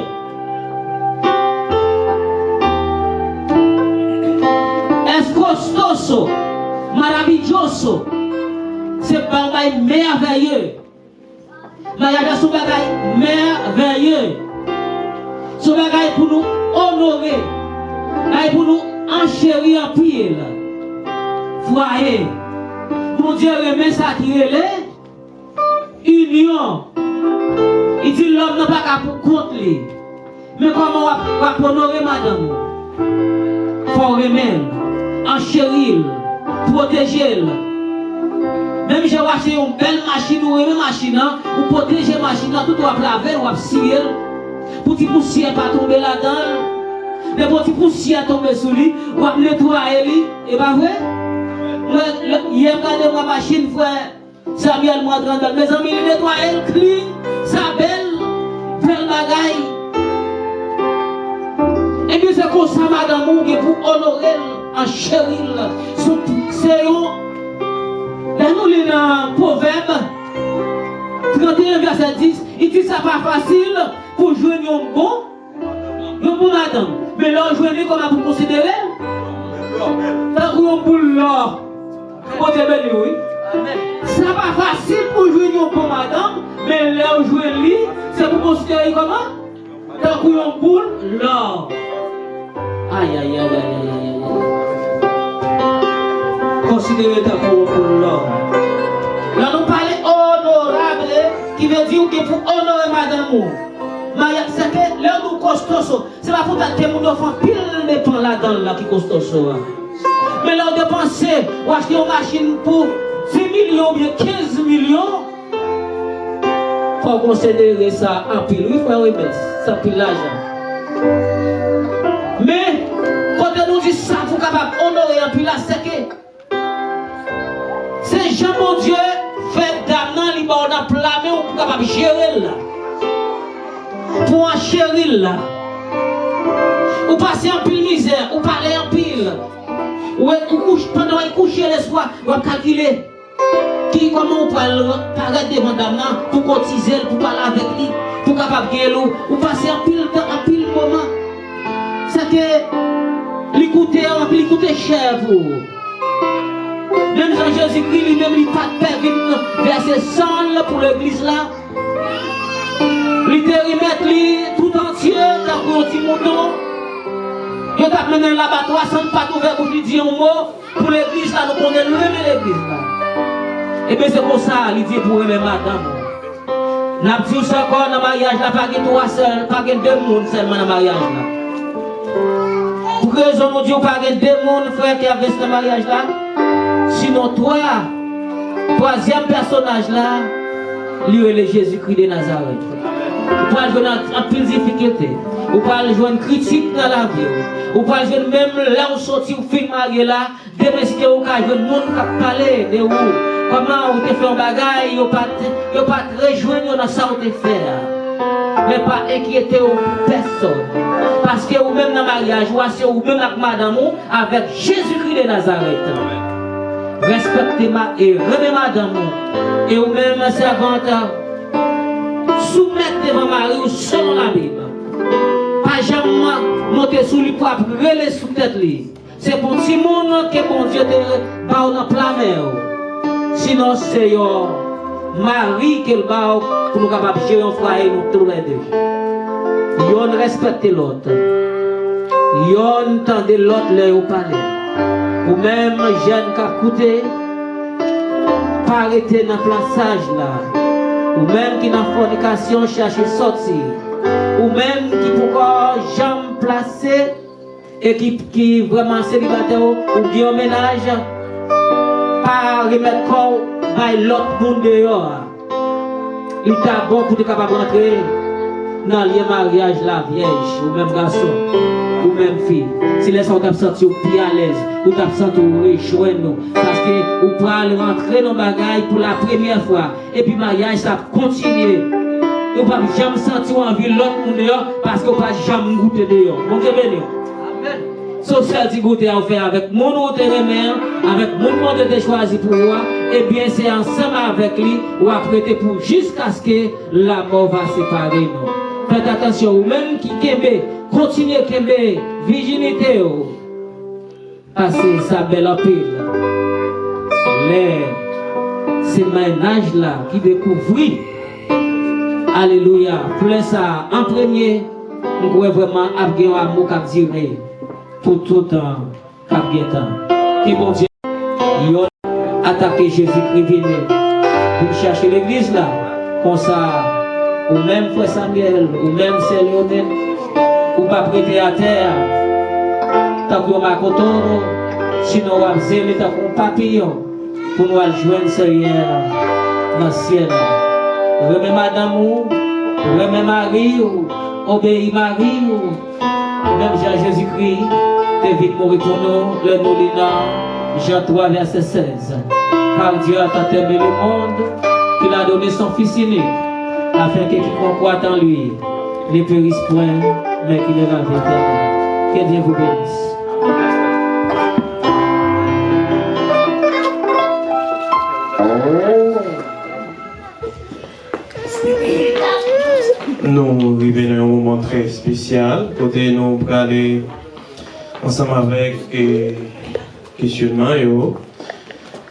Escostoso, maravilloso. C'est un bagage merveilleux. Mariage là c'est un bagage merveilleux. C'est un bagage pour nous honorer. Pour nous enchérir en pile. Foyer. Mon Dieu remet ça qui est union. Il dit l'homme n'a pas qu'à pour contre lui. Mais comment on va honorer madame? Il faut remettre, enchérir, protéger. Même j'ai acheté une belle machine ou une machine, ou protéger la machine, tout doit laver, ou scier. Pour que poussière pas tomber là-dedans. Mais pour que poussière tomber sur lui, ou nettoyer lui, et pas vrai? Hier, regardez ma machine, frère Samuel Moindre, mes amis, il nettoie elle, clean, sa belle bagaille. Et bien, c'est comme ça, madame, pour honorer, en chérir, c'est là, nous lisons dans Proverbe 31, verset 10, il dit ça pas facile pour jouer un bon madame. Mais là, jouer comment vous considérez? Tant qu'on boule là. Oui. C'est pas facile pour jouer un bon madame, mais là où jouer lui, c'est pour considérer comment? Tant qu'on boule là. Aïe aïe aïe aïe aïe aïe. Considérez tant qu'on boule là. Là nous parlons honorable, qui veut dire que pour honorer madame, c'est que là nous costoso, c'est pas pour que nous offrons pile de pain là-dedans là qui costoso. Mais là, on dépense, ou acheter une machine pour 10 millions ou bien 15 millions. Il faut considérer ça en pile. Il faut remettre ça pile l'argent. Mais, quand on nous dit ça, il faut capable honorer en pile là, c'est que c'est Jean mon Dieu fait d'amener les bords dans plat, mais on est capable de gérer là. Pour en chérir là. Ou passer en pile misère, ou parler en pile. Pendant qu'il couche le soir, on va calculer comment on peut paraître devant dame pour cotiser, pour parler avec lui, pour capable de gagner l'eau, ou passer en pile moment. C'est que l'écouter cher pour vous. Même Jean-Jésus-Christ lui-même, il n'a pas de père, verset 100 pour l'église là. Il te remettre tout entier dans le petit mouton. Je t'ai mené l'abattoir sans pas ouvert pour lui dire un mot pour l'église là, nous connaissons l'église là. Et bien c'est comme ça, il dit pour aimer madame. N'a pas dit encore dans le mariage là, pas que toi seul, pas que deux personnes seulement dans le mariage là. Pour que raison mon Dieu, pas que deux personnes frère qui avaient ce mariage là. Sinon toi, troisième personnage là, lui est le Jésus-Christ de Nazareth. Vous pouvez jouer en pile difficulté. Vous pouvez jouer une critique dans la vie. Vous pouvez jouer même là où sorti ou film marié là. Demain si vous avez joué le monde qui parler de vous. Comment vous avez fait un bagage, vous n'avez pas rejoindre dans ça vous avez fait. Mais pas inquiéter personne. Parce que vous-même dans le mariage, vous-même avec madame, avec Jésus-Christ de Nazareth. Respectez et remettez madame. Et vous-même, servante, soumettez devant Marie selon la Bible. Pas jamais monter sous lui pour brûler sous tête. C'est pour tout le monde que mon Dieu te bat dans plein mer. Sinon, c'est Marie qui le bat pour nous capables de gérer un foyer, nous tous les deux. Yon respecte l'autre. Yon tendez l'autre, les ou parler. Ou même jeune qui a coûté, pas arrêter dans le plaçage là. Ou même qui dans la fornication cherche sortir. Ou même qui pourquoi jamais placé et qui vraiment célibataire ou qui en ménage, pas remettre corps par l'autre monde dehors. Il t'a bon pour être capable d'entrer dans le mariage la vierge, ou même garçon, ou même fille. Si les gens t'ont senti plus à l'aise, ou t'ont senti rejoindre nous, parce que vous pouvez rentrer dans le bagage pour la première fois, et puis le mariage ça continue. Vous ne pouvez jamais sentir envie de l'autre monde dehors, parce que vous ne pouvez jamais goûter dehors. Bon Dieu béni. Amen. So, celle goûter à faire avec mon autre remède, avec mon monde de choisi pour moi, et bien c'est ensemble avec lui, ou apprêter pour jusqu'à ce que la mort va séparer nous. Faites attention, ou même qui kembe, continuez à kembe, virginité, parce que ça belle en pile. C'est ménage là qui découvre. Alléluia. Plein ça en premier, nous pouvons vraiment avoir un amour qui dire pour tout le temps, qui bon Dieu, il a attaqué Jésus-Christ pour chercher l'église là, comme ça, ou même Frère Samuel, ou même Sœur Léonel, ou pas prêter à terre, tant qu'on m'a content, sinon on va zéler tant qu'on papillon, pour nous joindre Seigneur dans le ciel. Remets madame, remets Marie, obéis Marie, même Jean-Jésus-Christ, David mourit pour nous, le nous lit Jean 3, verset 16. Car Dieu a tant aimé le monde qu'il a donné son Fils unique, afin que quiconque croit en lui ne périsse point, mais qu'il ait la vie éternelle. Que Dieu vous bénisse. Nous vivons un moment très spécial, côté nous pour aller ensemble avec questionnement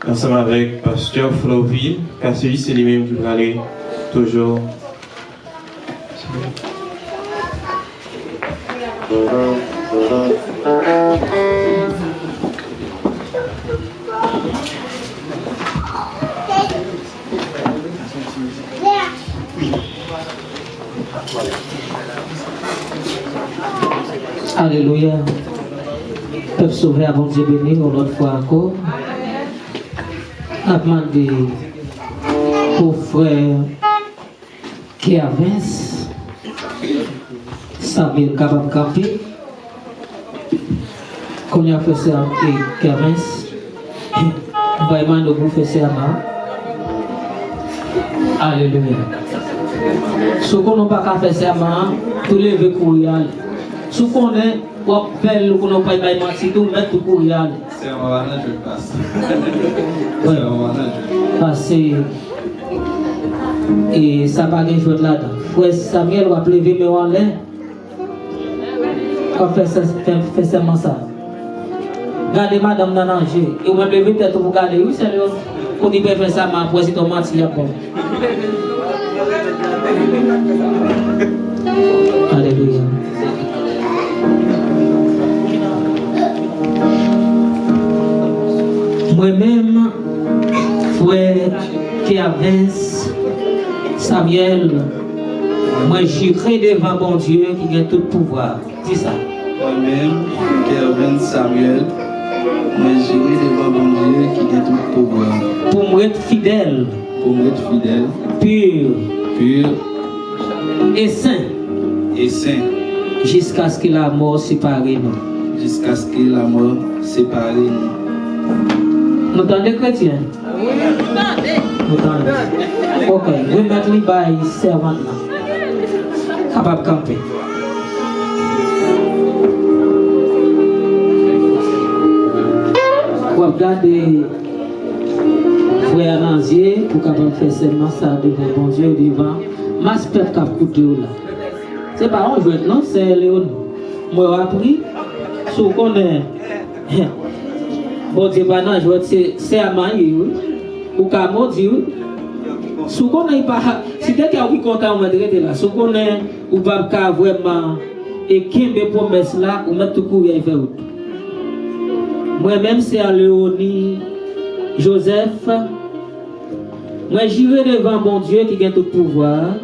ensemble avec Pasteur Floville, car celui c'est lui-même qui va aller toujours. Alléluia. Peuvent sauver à bon Dieu béni, une autre fois encore. On a demandé au frère qui avance, Samuel capable de camper. Qu'on a fait ça et qui avance, on va demander pour faire ça. Alléluia. Ce qu'on n'a pas fait ça, tout lever pour y aller. Si on est, on appelle, on n'a pas de mentir, on met tout pour y aller. C'est un moment là, je passe. C'est un moment là, parce que et ça va gagner jouer là-dedans. Frère Samuel va lever mais en l'air. On fait seulement ça. Gardez madame dans l'enjeu. Et on va lever peut-être pour garder. Oui, c'est le. On dit pas faire ça, mais après si on mentit, après. Alléluia. Moi-même, frère qui avance, Samuel, moi j'irai devant mon Dieu qui a tout pouvoir. Dis ça. Moi-même, qui avance Samuel, moi j'irai devant mon Dieu qui a tout pouvoir. Pour me être fidèle. Pour me être fidèle. Pur. Pur. Et saint. Et saint. Jusqu'à ce que la mort sépare nous. Jusqu'à ce que la mort sépare nous. Nous entendez chrétiens? Oui, nous entendons. Ok, remettre les bails servants là. Capable de camper. Vous regardez frère Nanzier pour capable faire seulement ça devant bon Dieu devant. Ma spectre cap coûté là. C'est pas un jouet non, c'est Léon. Moi j'ai appris ce qu'on est. Bon Dieu, c'est à manier, oui. Ou qu'à maudire, oui. Si on n'est pas, si quelqu'un est content, on va dire là. Si on est, ou pas vraiment, et qui me promesse là, on met tout courir et faire autre. Moi-même, c'est à Léonie Joseph. Moi, j'irai devant mon Dieu qui a tout pouvoir.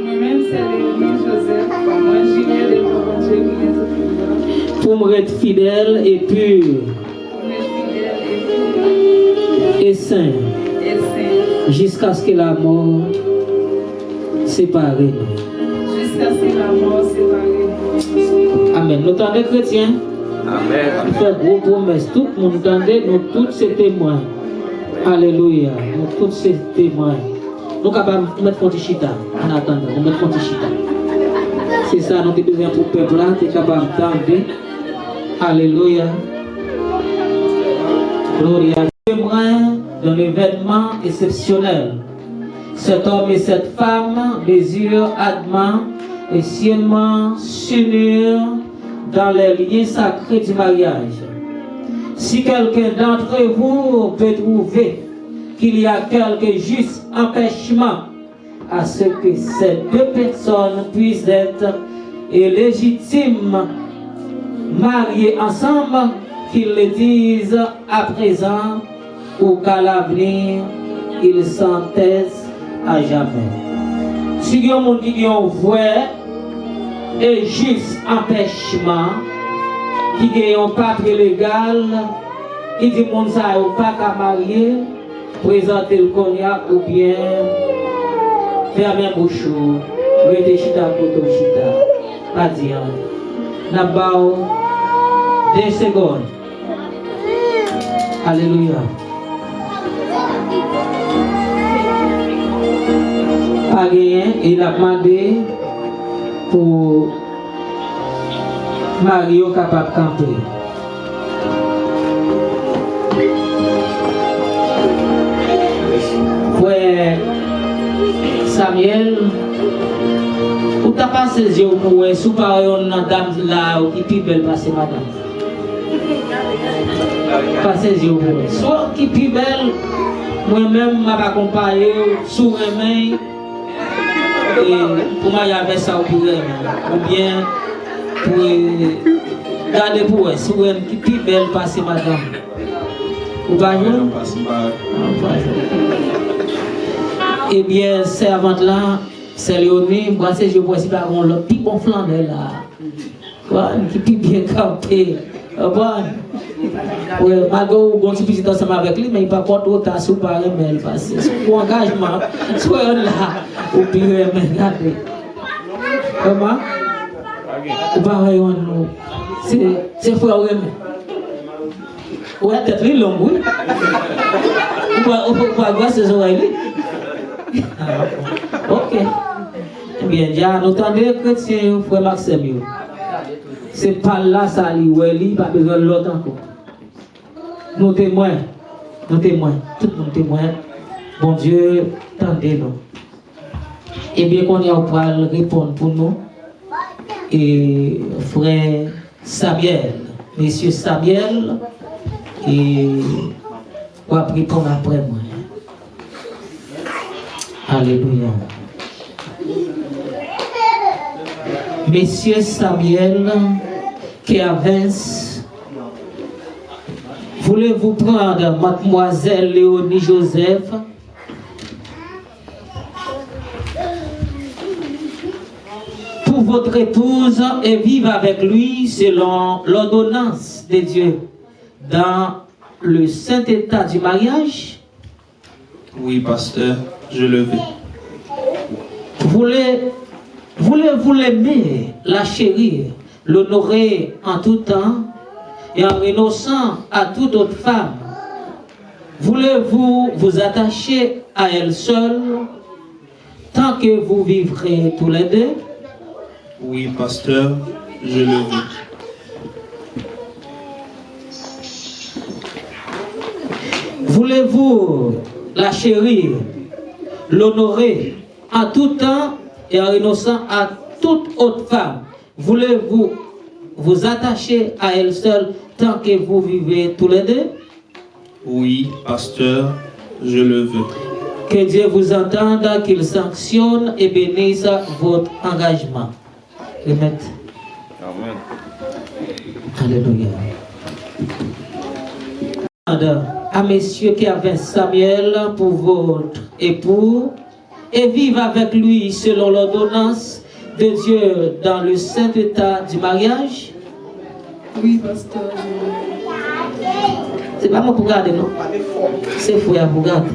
Moi-même, c'est à Léonie Joseph. Moi, j'irai devant mon Dieu qui a tout pouvoir. Pour me être fidèle et pur. Et saint. Jusqu'à ce que la mort sépare nous. Jusqu'à ce que la mort sépare nous. Amen. Nous t'entendons chrétiens? Amen. Nous faisons gros promesses. Tout le monde entendait, nous tous ces témoins. Alléluia. Nous tous ces témoins. Nous sommes capables de mettre Fontichita en attendant. Nous mettons Fontichita. C'est ça, nous avons besoin pour le peuple là, qui est capable d'entendre. Alléluia. Gloria. Témoin d'un événement exceptionnel. Cet homme et cette femme désirent ardemment et sciemment s'unir dans les liens sacrés du mariage. Si quelqu'un d'entre vous peut trouver qu'il y a quelque juste empêchement à ce que ces deux personnes puissent être légitimes mariées ensemble, qu'ils le disent à présent ou qu'à l'avenir ils s'entaisent à jamais. Si il y a un monde qui a un vrai et juste empêchement, qui a un papier légal, qui dit que ça n'a pas qu'à marier, présenter le cognac ou bien fermer un bouchon, réfléchir à côté chita, pas dire. N'a pas 2 secondes. Alléluia. Pas rien, il a demandé pour Mario capable de camper. Ouais, Samuel, où t'as passé les yeux pour sous par une dame là qui est plus belle passer madame. Passez les yeux pour soit qui est plus belle, moi-même m'a accompagné sous les mains. Et pour moi, il y avait ça ou bien pour garder pour elle, si vous avez une plus belle passer madame. Ou pas jouer? Eh bien, servante là, c'est Léonie, moi c'est je vois si par contre le petit bon flanc là. Qui peut bien camper. Oui, Margot, bon, si vous êtes ensemble avec lui, mais il ne peut pas contre ta sous par email parce que c'est pour engagement. Soyons là, ou puis regardez. Comment? Ou pas nous. C'est frère Rémy. Ouais, peut-être lui long, oui. Ou pas voir ses oreilles. Ok. Eh bien, déjà, nous entendons chrétiens, frère Maxime. C'est pas là, ça lui, pas besoin de l'autre encore. Nous témoins, tout le monde témoin. Bon Dieu, tendez-nous. Et bien qu'on y a pour répondre pour nous. Et frère Samuel, monsieur Samuel, et on va répondre après moi. Alléluia. Monsieur Samuel Kervins, voulez-vous prendre mademoiselle Léonie Joseph pour votre épouse et vivre avec lui selon l'ordonnance de Dieu dans le saint état du mariage? Oui, pasteur, je le veux. Voulez-vous l'aimer, la chérir, l'honorer en tout temps et en renonçant à toute autre femme? Voulez-vous vous attacher à elle seule tant que vous vivrez tous les deux? Oui, pasteur, je le veux. Voulez-vous la chérir, l'honorer en tout temps et en renonçant à toute autre femme? Voulez-vous vous attacher à elle seule tant que vous vivez tous les deux? Oui, pasteur, je le veux. Que Dieu vous entende, qu'il sanctionne et bénisse votre engagement. Amen. Amen. Alléluia. À messieurs qui avaient Samuel pour votre époux et vivent avec lui selon l'ordonnance de Dieu dans le saint état du mariage. Oui, pasteur. C'est pas moi pour garder, non? C'est fou à vous garder.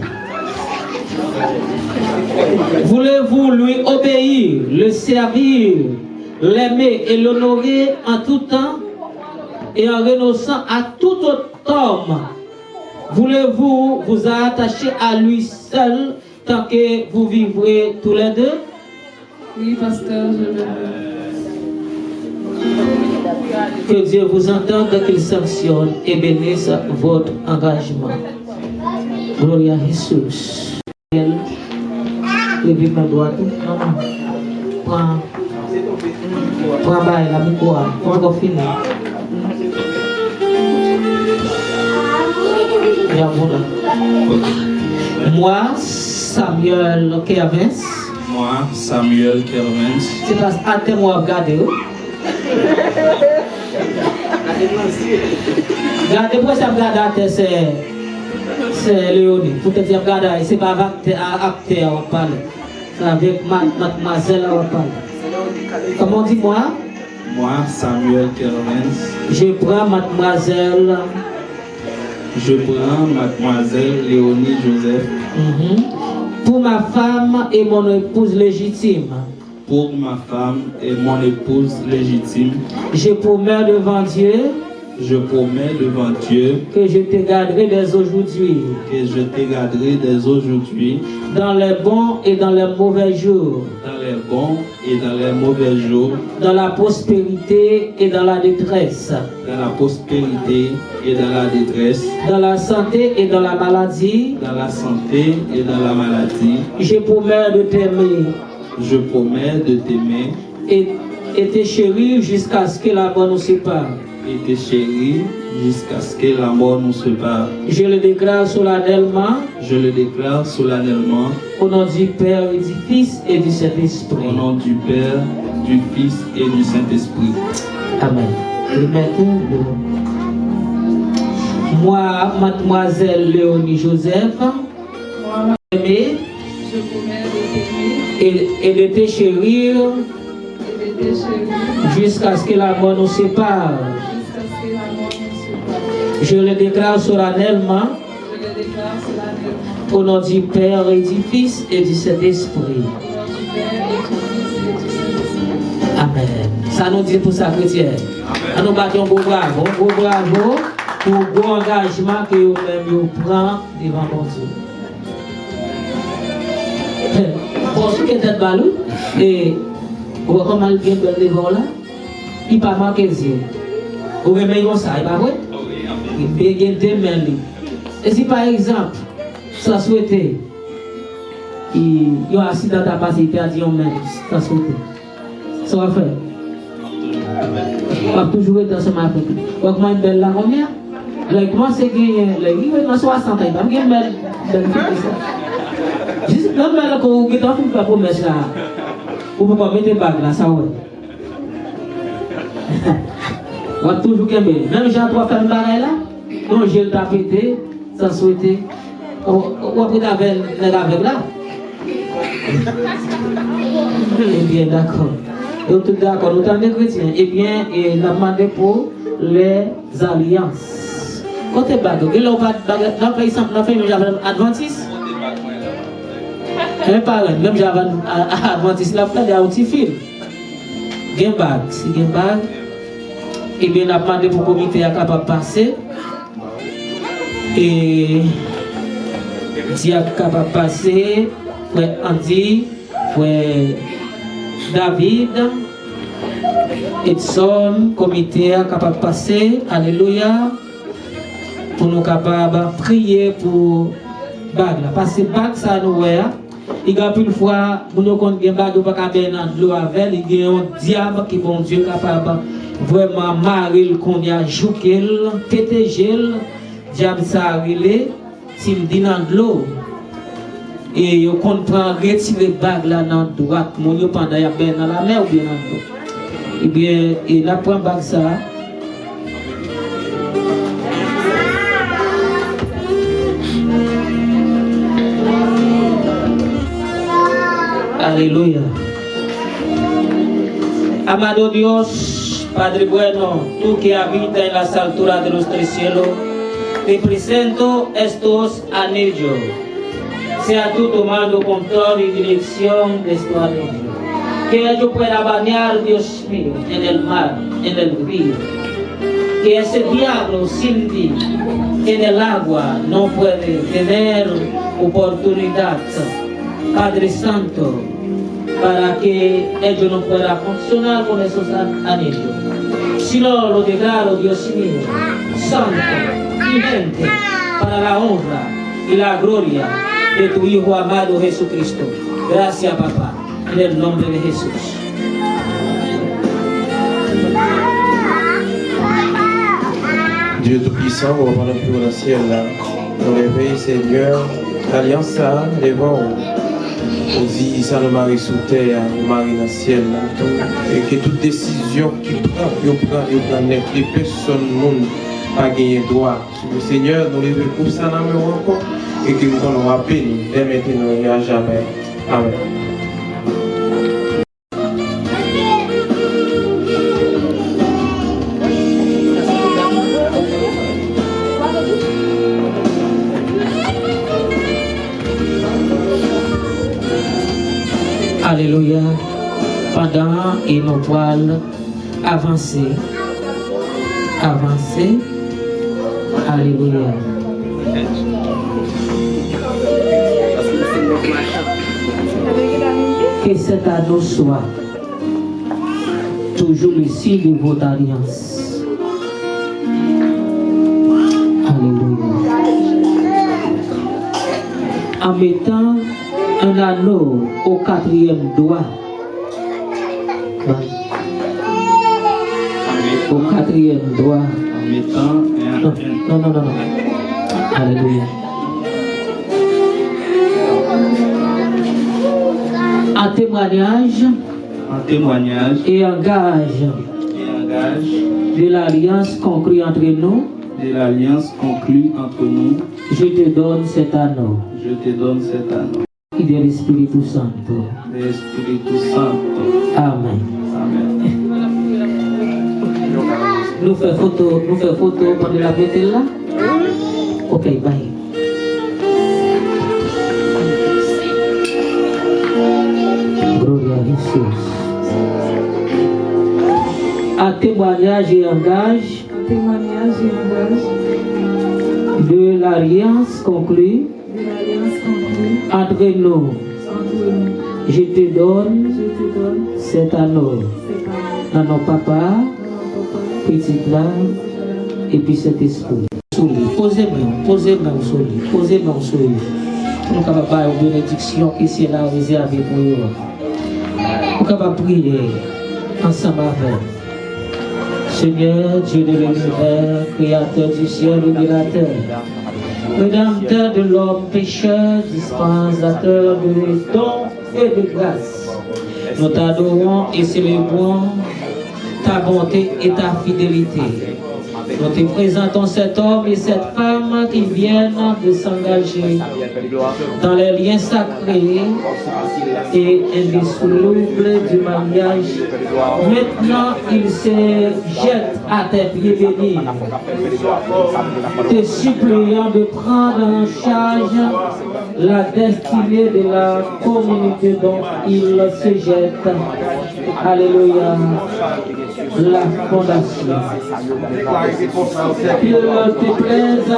Voulez-vous lui obéir, le servir, l'aimer et l'honorer en tout temps et en renonçant à tout autre homme? Voulez-vous vous attacher à lui seul tant que vous vivrez tous les deux? Oui, pasteur, je le veux. Que Dieu vous entende, qu'il sanctionne et bénisse votre engagement. Gloria à Jésus. Levez ma droite. Non, non. Prends bail la micro. On va finir. Moi, Samuel Kervins. Moi, Samuel Kervins. C'est parce que moi regardez. Regardez-moi ça regarde c'est Léonie. Pour te dire regarde, c'est pas avec acteur on parle. C'est avec mademoiselle on parle. Comment dis-moi? Moi, Samuel Kervins. Je prends mademoiselle Léonie Joseph. Pour ma femme et mon épouse légitime. Pour ma femme et mon épouse légitime. Je promets devant Dieu. Je promets devant Dieu. Que je te garderai dès aujourd'hui. Que je te garderai dès aujourd'hui. Dans les bons et dans les mauvais jours. Dans les bons et dans les mauvais jours. Dans la prospérité et dans la détresse. Dans la prospérité et dans la détresse. Dans la santé et dans la maladie. Dans la santé et dans la maladie. Je promets de t'aimer. Je promets de t'aimer. Et te chérir jusqu'à ce que la mort nous sépare. Et te chérir jusqu'à ce que la mort nous sépare. Je le déclare solennellement. Je le déclare solennellement. Au nom du Père et du Fils et du Saint-Esprit. Au nom du Père, du Fils et du Saint-Esprit. Amen. Et maintenant, moi, mademoiselle Léonie Joseph, aimer et de te chérir jusqu'à ce que la mort nous sépare. Je le déclare solennellement au nom du Père et du Fils et du Saint-Esprit. Amen. Ça nous dit pour ça, chrétien. Nous battons un beau bravo pour le bon engagement que vous-même prenez devant mon Dieu. Pour ce qui est de balou, et vous voyez comment il vient de devant là, il pas manqué les yeux. Vous remettez ça, il pas vrai? Il vient de mains. Et si par exemple, ça souhaitait, il y a un accident à passer, il perd un main, ça souhaitait. Ça va faire. On va toujours être ensemble avec lui. On va comment une belle la combien? Là, il commence à gagner, il va dans 60 ans, il va gagner une belle fille. Juste quand même, quand vous avez fait promesse là, vous ne pouvez pas mettre des bagues là, ça ouais. On va toujours gagner. Même j'ai trois faire une bague là, donc j'ai le tapé, ça souhaitait. On va prendre avec là. Eh bien, d'accord. Donc, tout d'accord, nous sommes des chrétiens. Eh bien, il a demandé pour les alliances. Côté bague, il a pas fait une adventiste. Un parent, même j'avais adventiste, il a fait un petit fil. Gain bague, si gain bague, eh bien, il a demandé pour le comité à capable passer. Et si a capable passer, frère Andy, frère David, Edson, comité capable de passer, alléluia, pour nous capables de prier pour bague. Parce que bague, ça nous voit, il y a plus de fois, pour nous compte que bague, pas capable de l'eau avec, il y a un diable qui, bon Dieu, capable vraiment marrer qu'on y a joué, péter, diable ça arrivé, s'il dit dans l'eau. Et on comprend retirer bague là dans droite, mon yo pendant y a bien dans la mer ou bien dans l'eau. Eh bien, il a pris bague ça. Aleluya. Amado Dios, Padre bueno, tú que habitas en las alturas de nuestro cielo, te presento estos anillos. Sea tú tomando control y dirección de estos anillos. Que ellos puedan bañar, Dios mío, en el mar, en el río. Que ese diablo sin ti, en el agua, no puede tener oportunidad. Padre Santo, para que ellos no puedan funcionar con esos anillos. Sino lo declaro, Dios mío, santo y mente, para la honra y la gloria de tu Hijo amado Jesucristo. Gracias, papá, en el nombre de Jesús. Dieu Tout-Puissant, vous revenons plus dans le ciel là. Nous réveillons, Seigneur, l'alliance ça, les vents. Aussi, ça nous marie sous terre, nous marie dans le ciel là. Et que toute décision qui prend, les personnes, monde, pas gagner droit. Le Seigneur, nous levons pour ça dans le encore et que nous allons rappeler dès maintenant et à jamais. Amen. Alléluia. Pendant et nos poils avancer. Avancer. Alléluia. Que cet anneau soit toujours le signe de votre alliance. Alléluia. En mettant un anneau au 4e doigt. Au 4e doigt. En mettant Non. Alléluia. En témoignage et en gage de l'alliance conclue entre nous. Je te donne cet anneau. Y del Espíritu Santo. Amen. Nous faisons photo pendant la bête là. Ok, bye. Gloria a Jesús. Un témoignage et engage de l'alliance conclue entre nous. Je te donne cet anneau. Dans nos papas, petit là, et puis cet esprit. Posez-moi sur lui. Nous sommes capables de bénédiction ici là réservée pour nous. Nous sommes capables de prier ensemble avec. Seigneur, Dieu de l'univers, créateur du ciel et de la terre, rédempteur de l'homme pécheur, dispensateur de dons et de grâce, nous t'adorons et célébrons ta bonté et ta fidélité. Nous te présentons cet homme et cette femme qui viennent de s'engager dans les liens sacrés et indissolubles du mariage. Maintenant, ils se jettent à tes pieds bénis, te suppliant de prendre en charge la destinée de la communauté dont ils se jettent. Alléluia. La fondation. Qu'il te plaise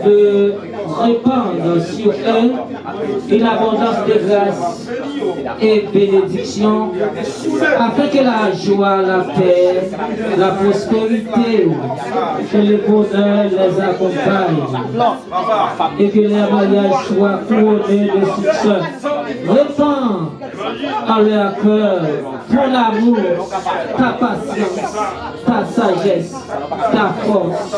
de répandre sur eux une abondance de grâce et bénédiction, afin que la joie, la paix, la prospérité et le bonheur les accompagnent, et que les mariages soient couronnés de succès. Répands en leur cœur ton amour, ta patience, ta sagesse, ta force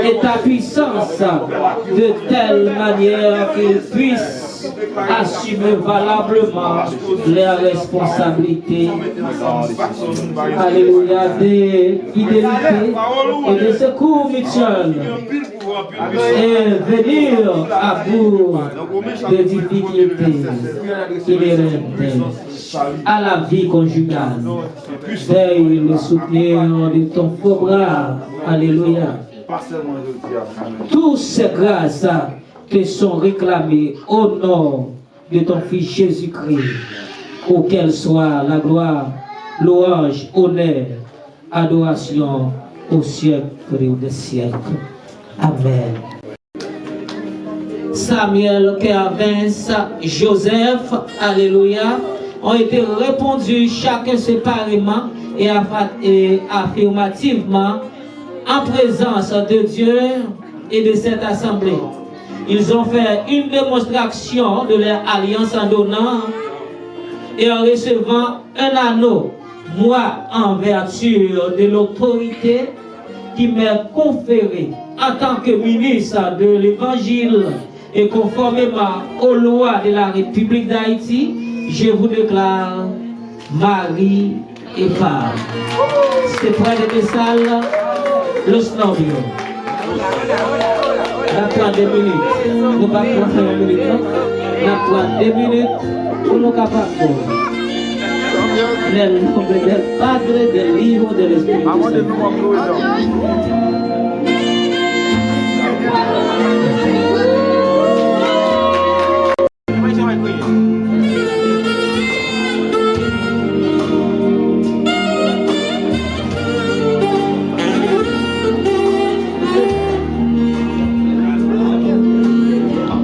et ta puissance, de telle manière qu'ils puissent assumer valablement leurs responsabilités. Alléluia, de fidélité et de secours mutuel et venir à bout de difficultés qui les règnent à la vie conjugale. Veille le soutenir de ton faux bras. Alléluia. Toutes ces grâces te sont réclamées au nom de ton Fils Jésus-Christ, auquel soit la gloire, louange, honneur, adoration au siècle des siècles. Amen. Samuel, Kervins, Joseph, alléluia, ont été répondus chacun séparément et affirmativement en présence de Dieu et de cette assemblée. Ils ont fait une démonstration de leur alliance en donnant et en recevant un anneau, moi en vertu de l'autorité qui m'est conférée en tant que ministre de l'Évangile et conformément aux lois de la République d'Haïti, je vous déclare mari et femme. C'est près de salle, le snobio. On prend 2 minutes. Nous ne pouvons pas faire 1 minute. On prend 2 minutes pour nous capables. Le nombre del Padre, del Hijo, del Espíritu Santo.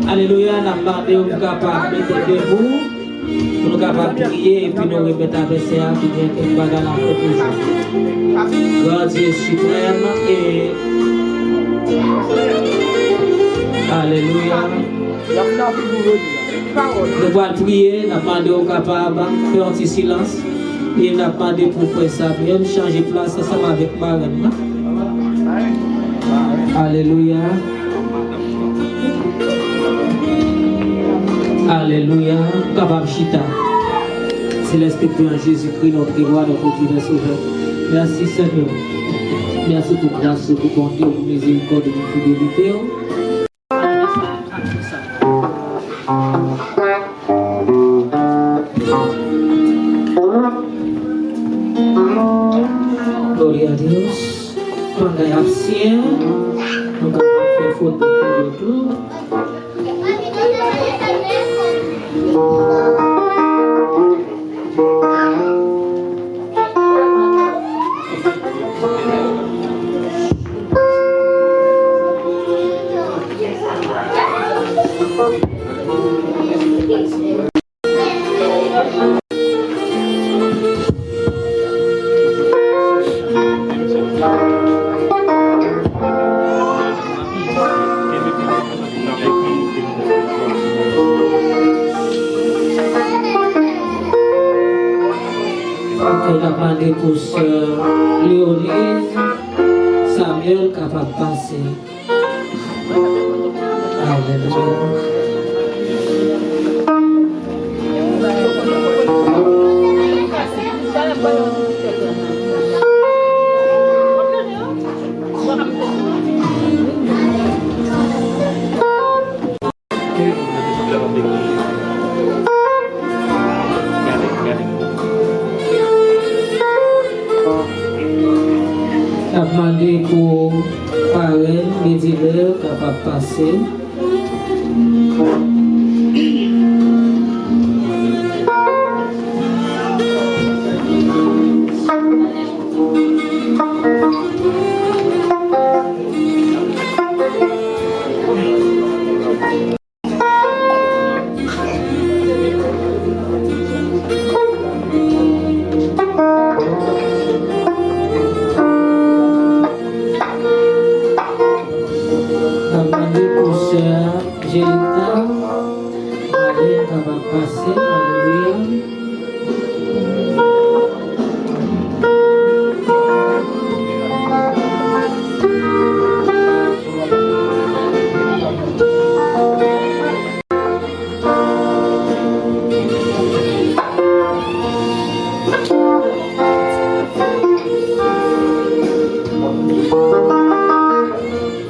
Alléluia, nous avons demandé aux capables de mettre debout, pour nous capables de prier et puis nous répéter avec ça, puis bien que nous bagarre la toujours. Grand Dieu suprême et Alléluia. Nous allons prier, nous avons demandé aux capables de faire un petit silence et nous avons demandé pour faire ça, bien changer de place ensemble avec Marine. Alléluia. Alléluia. Capable chita. C'est l'Esprit de Jésus-Christ, notre roi, notre Dieu, notre Sauveur. Merci Seigneur. Merci pour grâce, pour bonté, pour miséricorde, pour fidélité. Gloria a Dios. Pendant l'ancien, nous avons fait faute pour tout. Pour sœur Léonise, Samuel capable de passer. Alléluia. Demandé pour parrain, médiateur, capable de passer.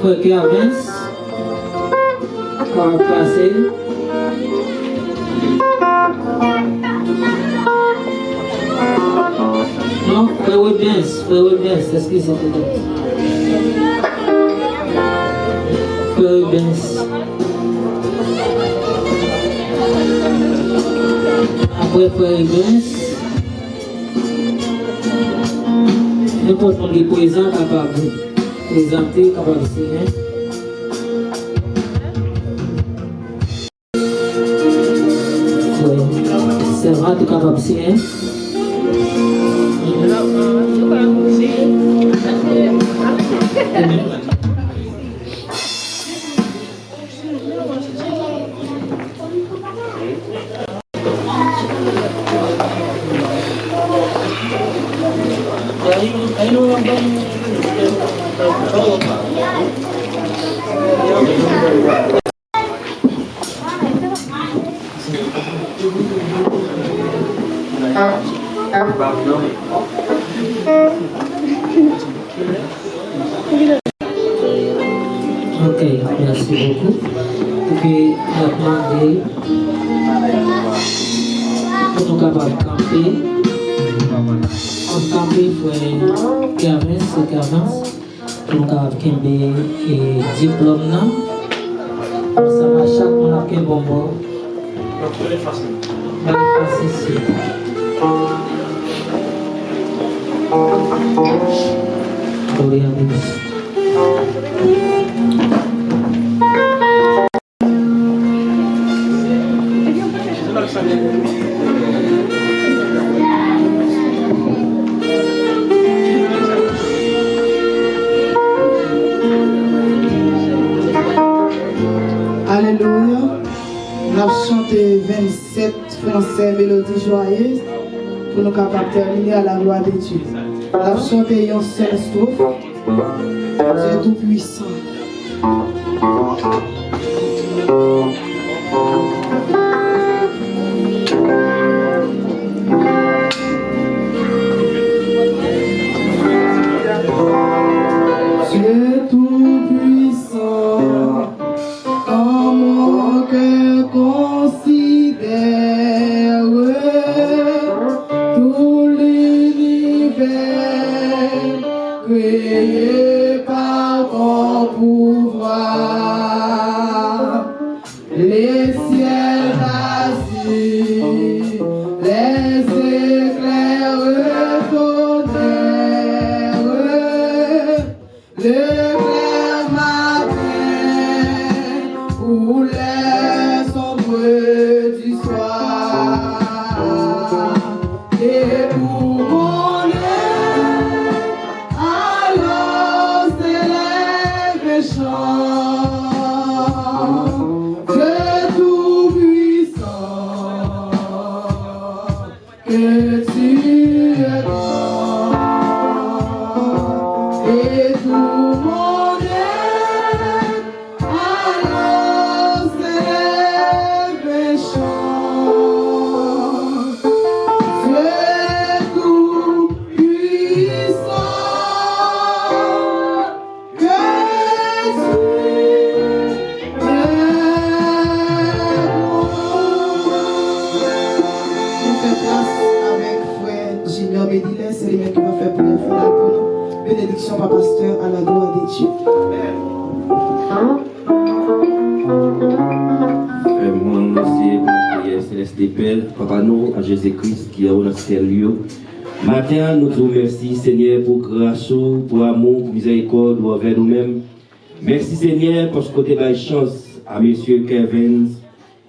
Frère Kervins, Non, frère Rubens, est-ce que c'est peut-être? Frère Rubens. Après frère Rubens, n'importe qui est présent, capable de présenter, capable de signer. Oui, c'est vrai, tu es capable de signer. Ok, merci beaucoup. Et puis, on a demandé pour nous capables de camper. On camper pour Kervins, pour nous capables de camper et diplôme. Ça va chaque monde à quel bonbon. Ici. Alléluia. On a chanté 27 français mélodies joyeuses pour nous capables de terminer à la gloire de Dieu. On a chanté une seule strophe. Dieu tout-puissant. Dieu tout-puissant, quand mon cœur considère tout l'univers créé par ton pouvoir, les ciels assis, les éclairs tonnerres, le clair matin ou les sombres du soir, et pour mon âme, alors s'élève et chante, Dieu tout-puissant, que tu es grand, et tout mon âme, alors s'élève et chante, Dieu tout-puissant, que tu es bon. On fait place avec frère Junior Bédilet, c'est lui qui va faire prière finale pour nous. Bénédiction par pasteur à la gloire de Dieu. Mon merci pour la prière céleste des Pères, Papa nous, à Jésus-Christ qui est au ciel lieu. Matin, nous te remercions, Seigneur, pour grâce, pour amour, pour miséricorde envers nous-mêmes. Merci, Seigneur, parce que tu as chance à M. Kevin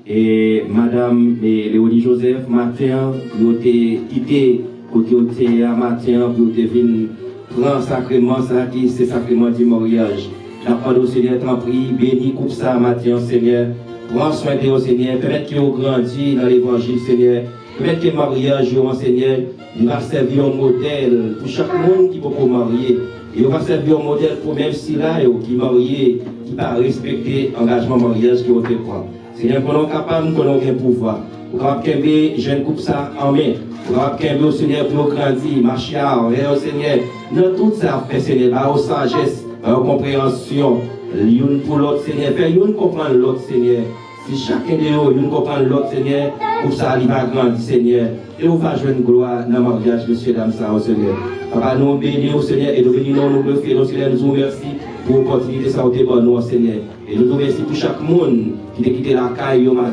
et Madame et Léonie Joseph. Matin, nous avons quitté côté à matin pour te venir prendre sacrement, ça qui c'est sacrement du mariage. La parole, Seigneur, t'en prie, bénis, coupe ça matin, Seigneur. Prends soin de vous, Seigneur. Permette qu'ils ont grandi dans l'évangile, Seigneur. Permette que le mariage, Seigneur, il va servir un modèle pour chaque monde qui peut marier. Et on va servir un modèle pour même si là, qui est marié, qui va respecter l'engagement mariage qui va te prendre. Seigneur, qu'on est capable, qu'on ait un pouvoir. Pour capable de jeune coupe ça en main. Pour capable de Seigneur, pour grandir, marcher à Seigneur. Dans tout ça, fait Seigneur, par sagesse, par compréhension, l'une pour l'autre, Seigneur. Faire l'une comprendre l'autre, Seigneur. Si chacun de nous comprend l'autre, Seigneur, pour ça, il va grandir, Seigneur. Et on va jouer une gloire dans le mariage, monsieur, dame, ça, Seigneur. Papa, nous bénissons, Seigneur, et nous bénissons, nous glorifions, Seigneur, nous vous remercions pour l'opportunité de sauter pour nous, Seigneur. Et nous vous remercions pour chaque monde qui t'a quitté la caille au matin.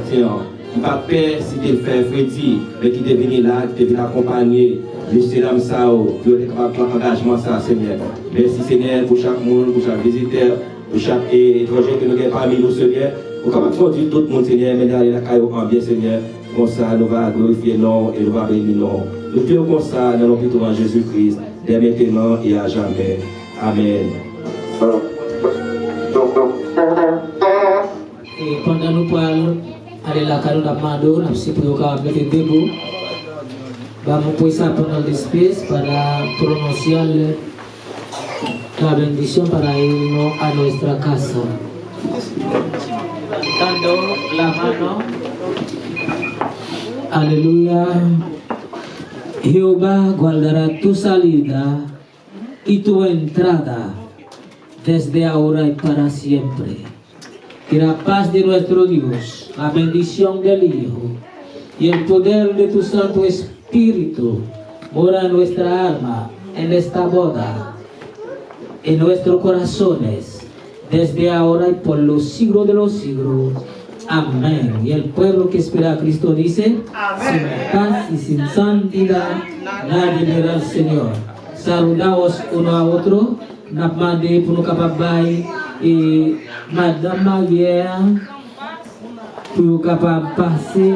Qui pas peur si tu fais Freddy, mais qui est venu là, qui est venu accompagner, monsieur, dame, ça, pour être capable de l'engagement, ça, Seigneur. Merci, Seigneur, pour chaque monde, pour chaque visiteur, pour chaque étranger que nous avons parmi nous, Seigneur. Pour capable de conduire tout le monde, Seigneur, mais d'aller la caille en bien, Seigneur. Comme ça, nous allons glorifier non et nous allons bénir non. Nous prions comme ça dans notre nom Jésus-Christ, dès maintenant et à jamais. Amen. Et pendant nous parlons, allez la cadeau d'Amado, nous sommes pour nous mettre debout. Nous pouvons ça pendant l'espace pour prononcer la bendición para irnos a nuestra casa. Dando la mano. Aleluya. Jehová guardará tu salida y tu entrada desde ahora y para siempre. Y la paz de nuestro Dios, la bendición del Hijo y el poder de tu Santo Espíritu mora en nuestra alma, en esta boda, en nuestros corazones, desde ahora y por los siglos de los siglos. Amén. Y el pueblo que espera a Cristo dice, sin paz y sin santidad, nadie verá al Señor. Saludaos uno a otro. Nous demandons pour nous capables et Madame Maria pour nous capables passer.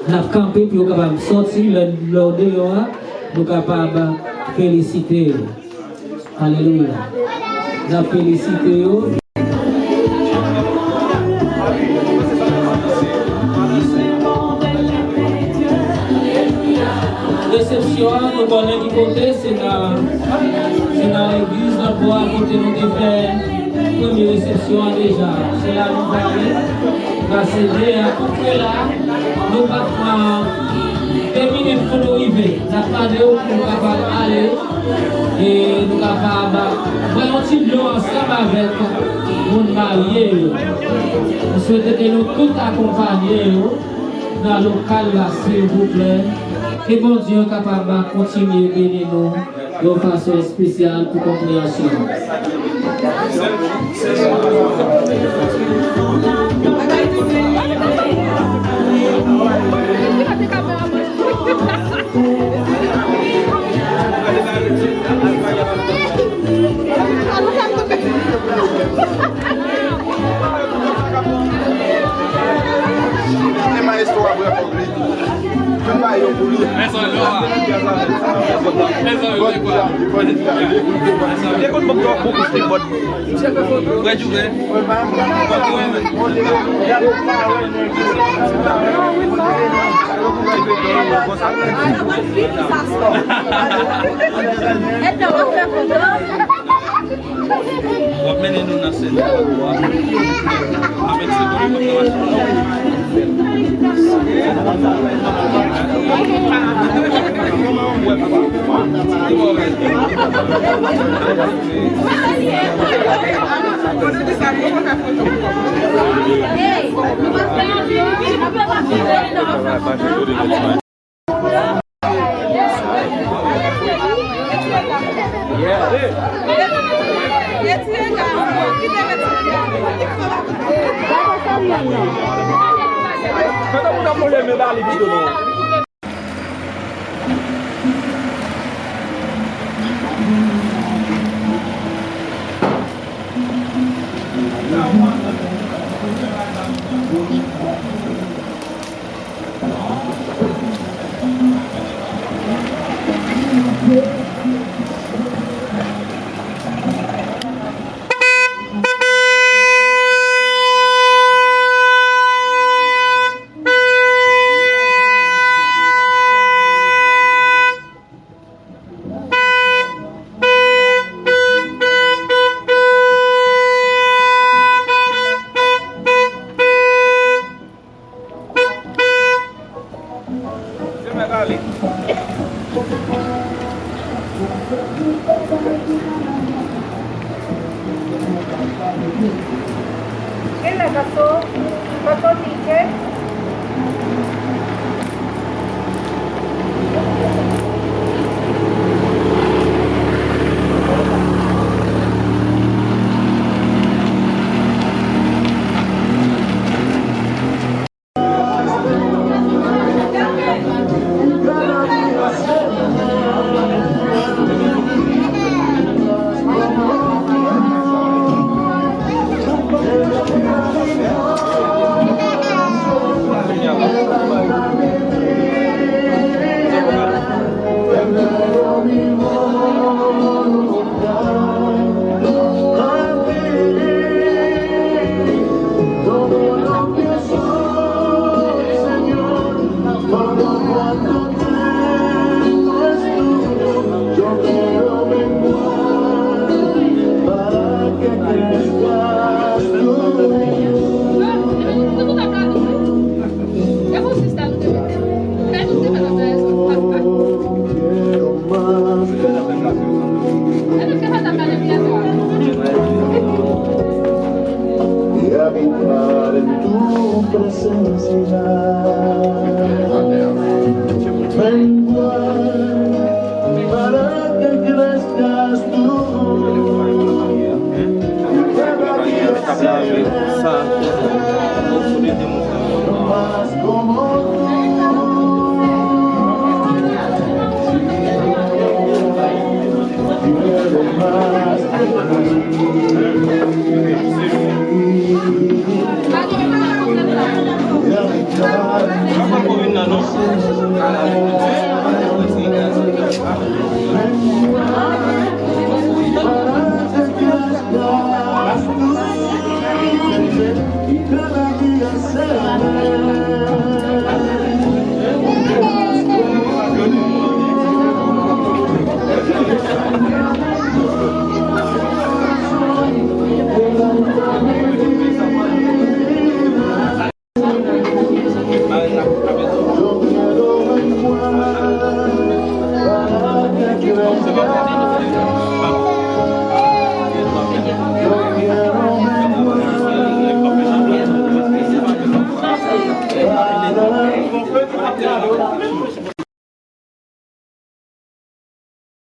Nous camper pour nous capables sortir l'ordre dehors, nous capables féliciter. Alléluia. Nous féliciter. Réception, nous connaissons du côté, c'est dans l'église, nous pouvons apporter nos défaits. Première réception déjà, c'est là nous parler. Nous allons céder à tout que là, nous allons 2 minutes pour nous arriver. Nous allons parler pour nous capables d'aller et nous capables voyons un petit blanc ensemble avec nos mariés. Nous souhaitons que nous tous accompagnions dans le local là, s'il vous plaît. Et bon Dieu est capable de continuer à bénir nous de façon spéciale pour compréhension. Ele é da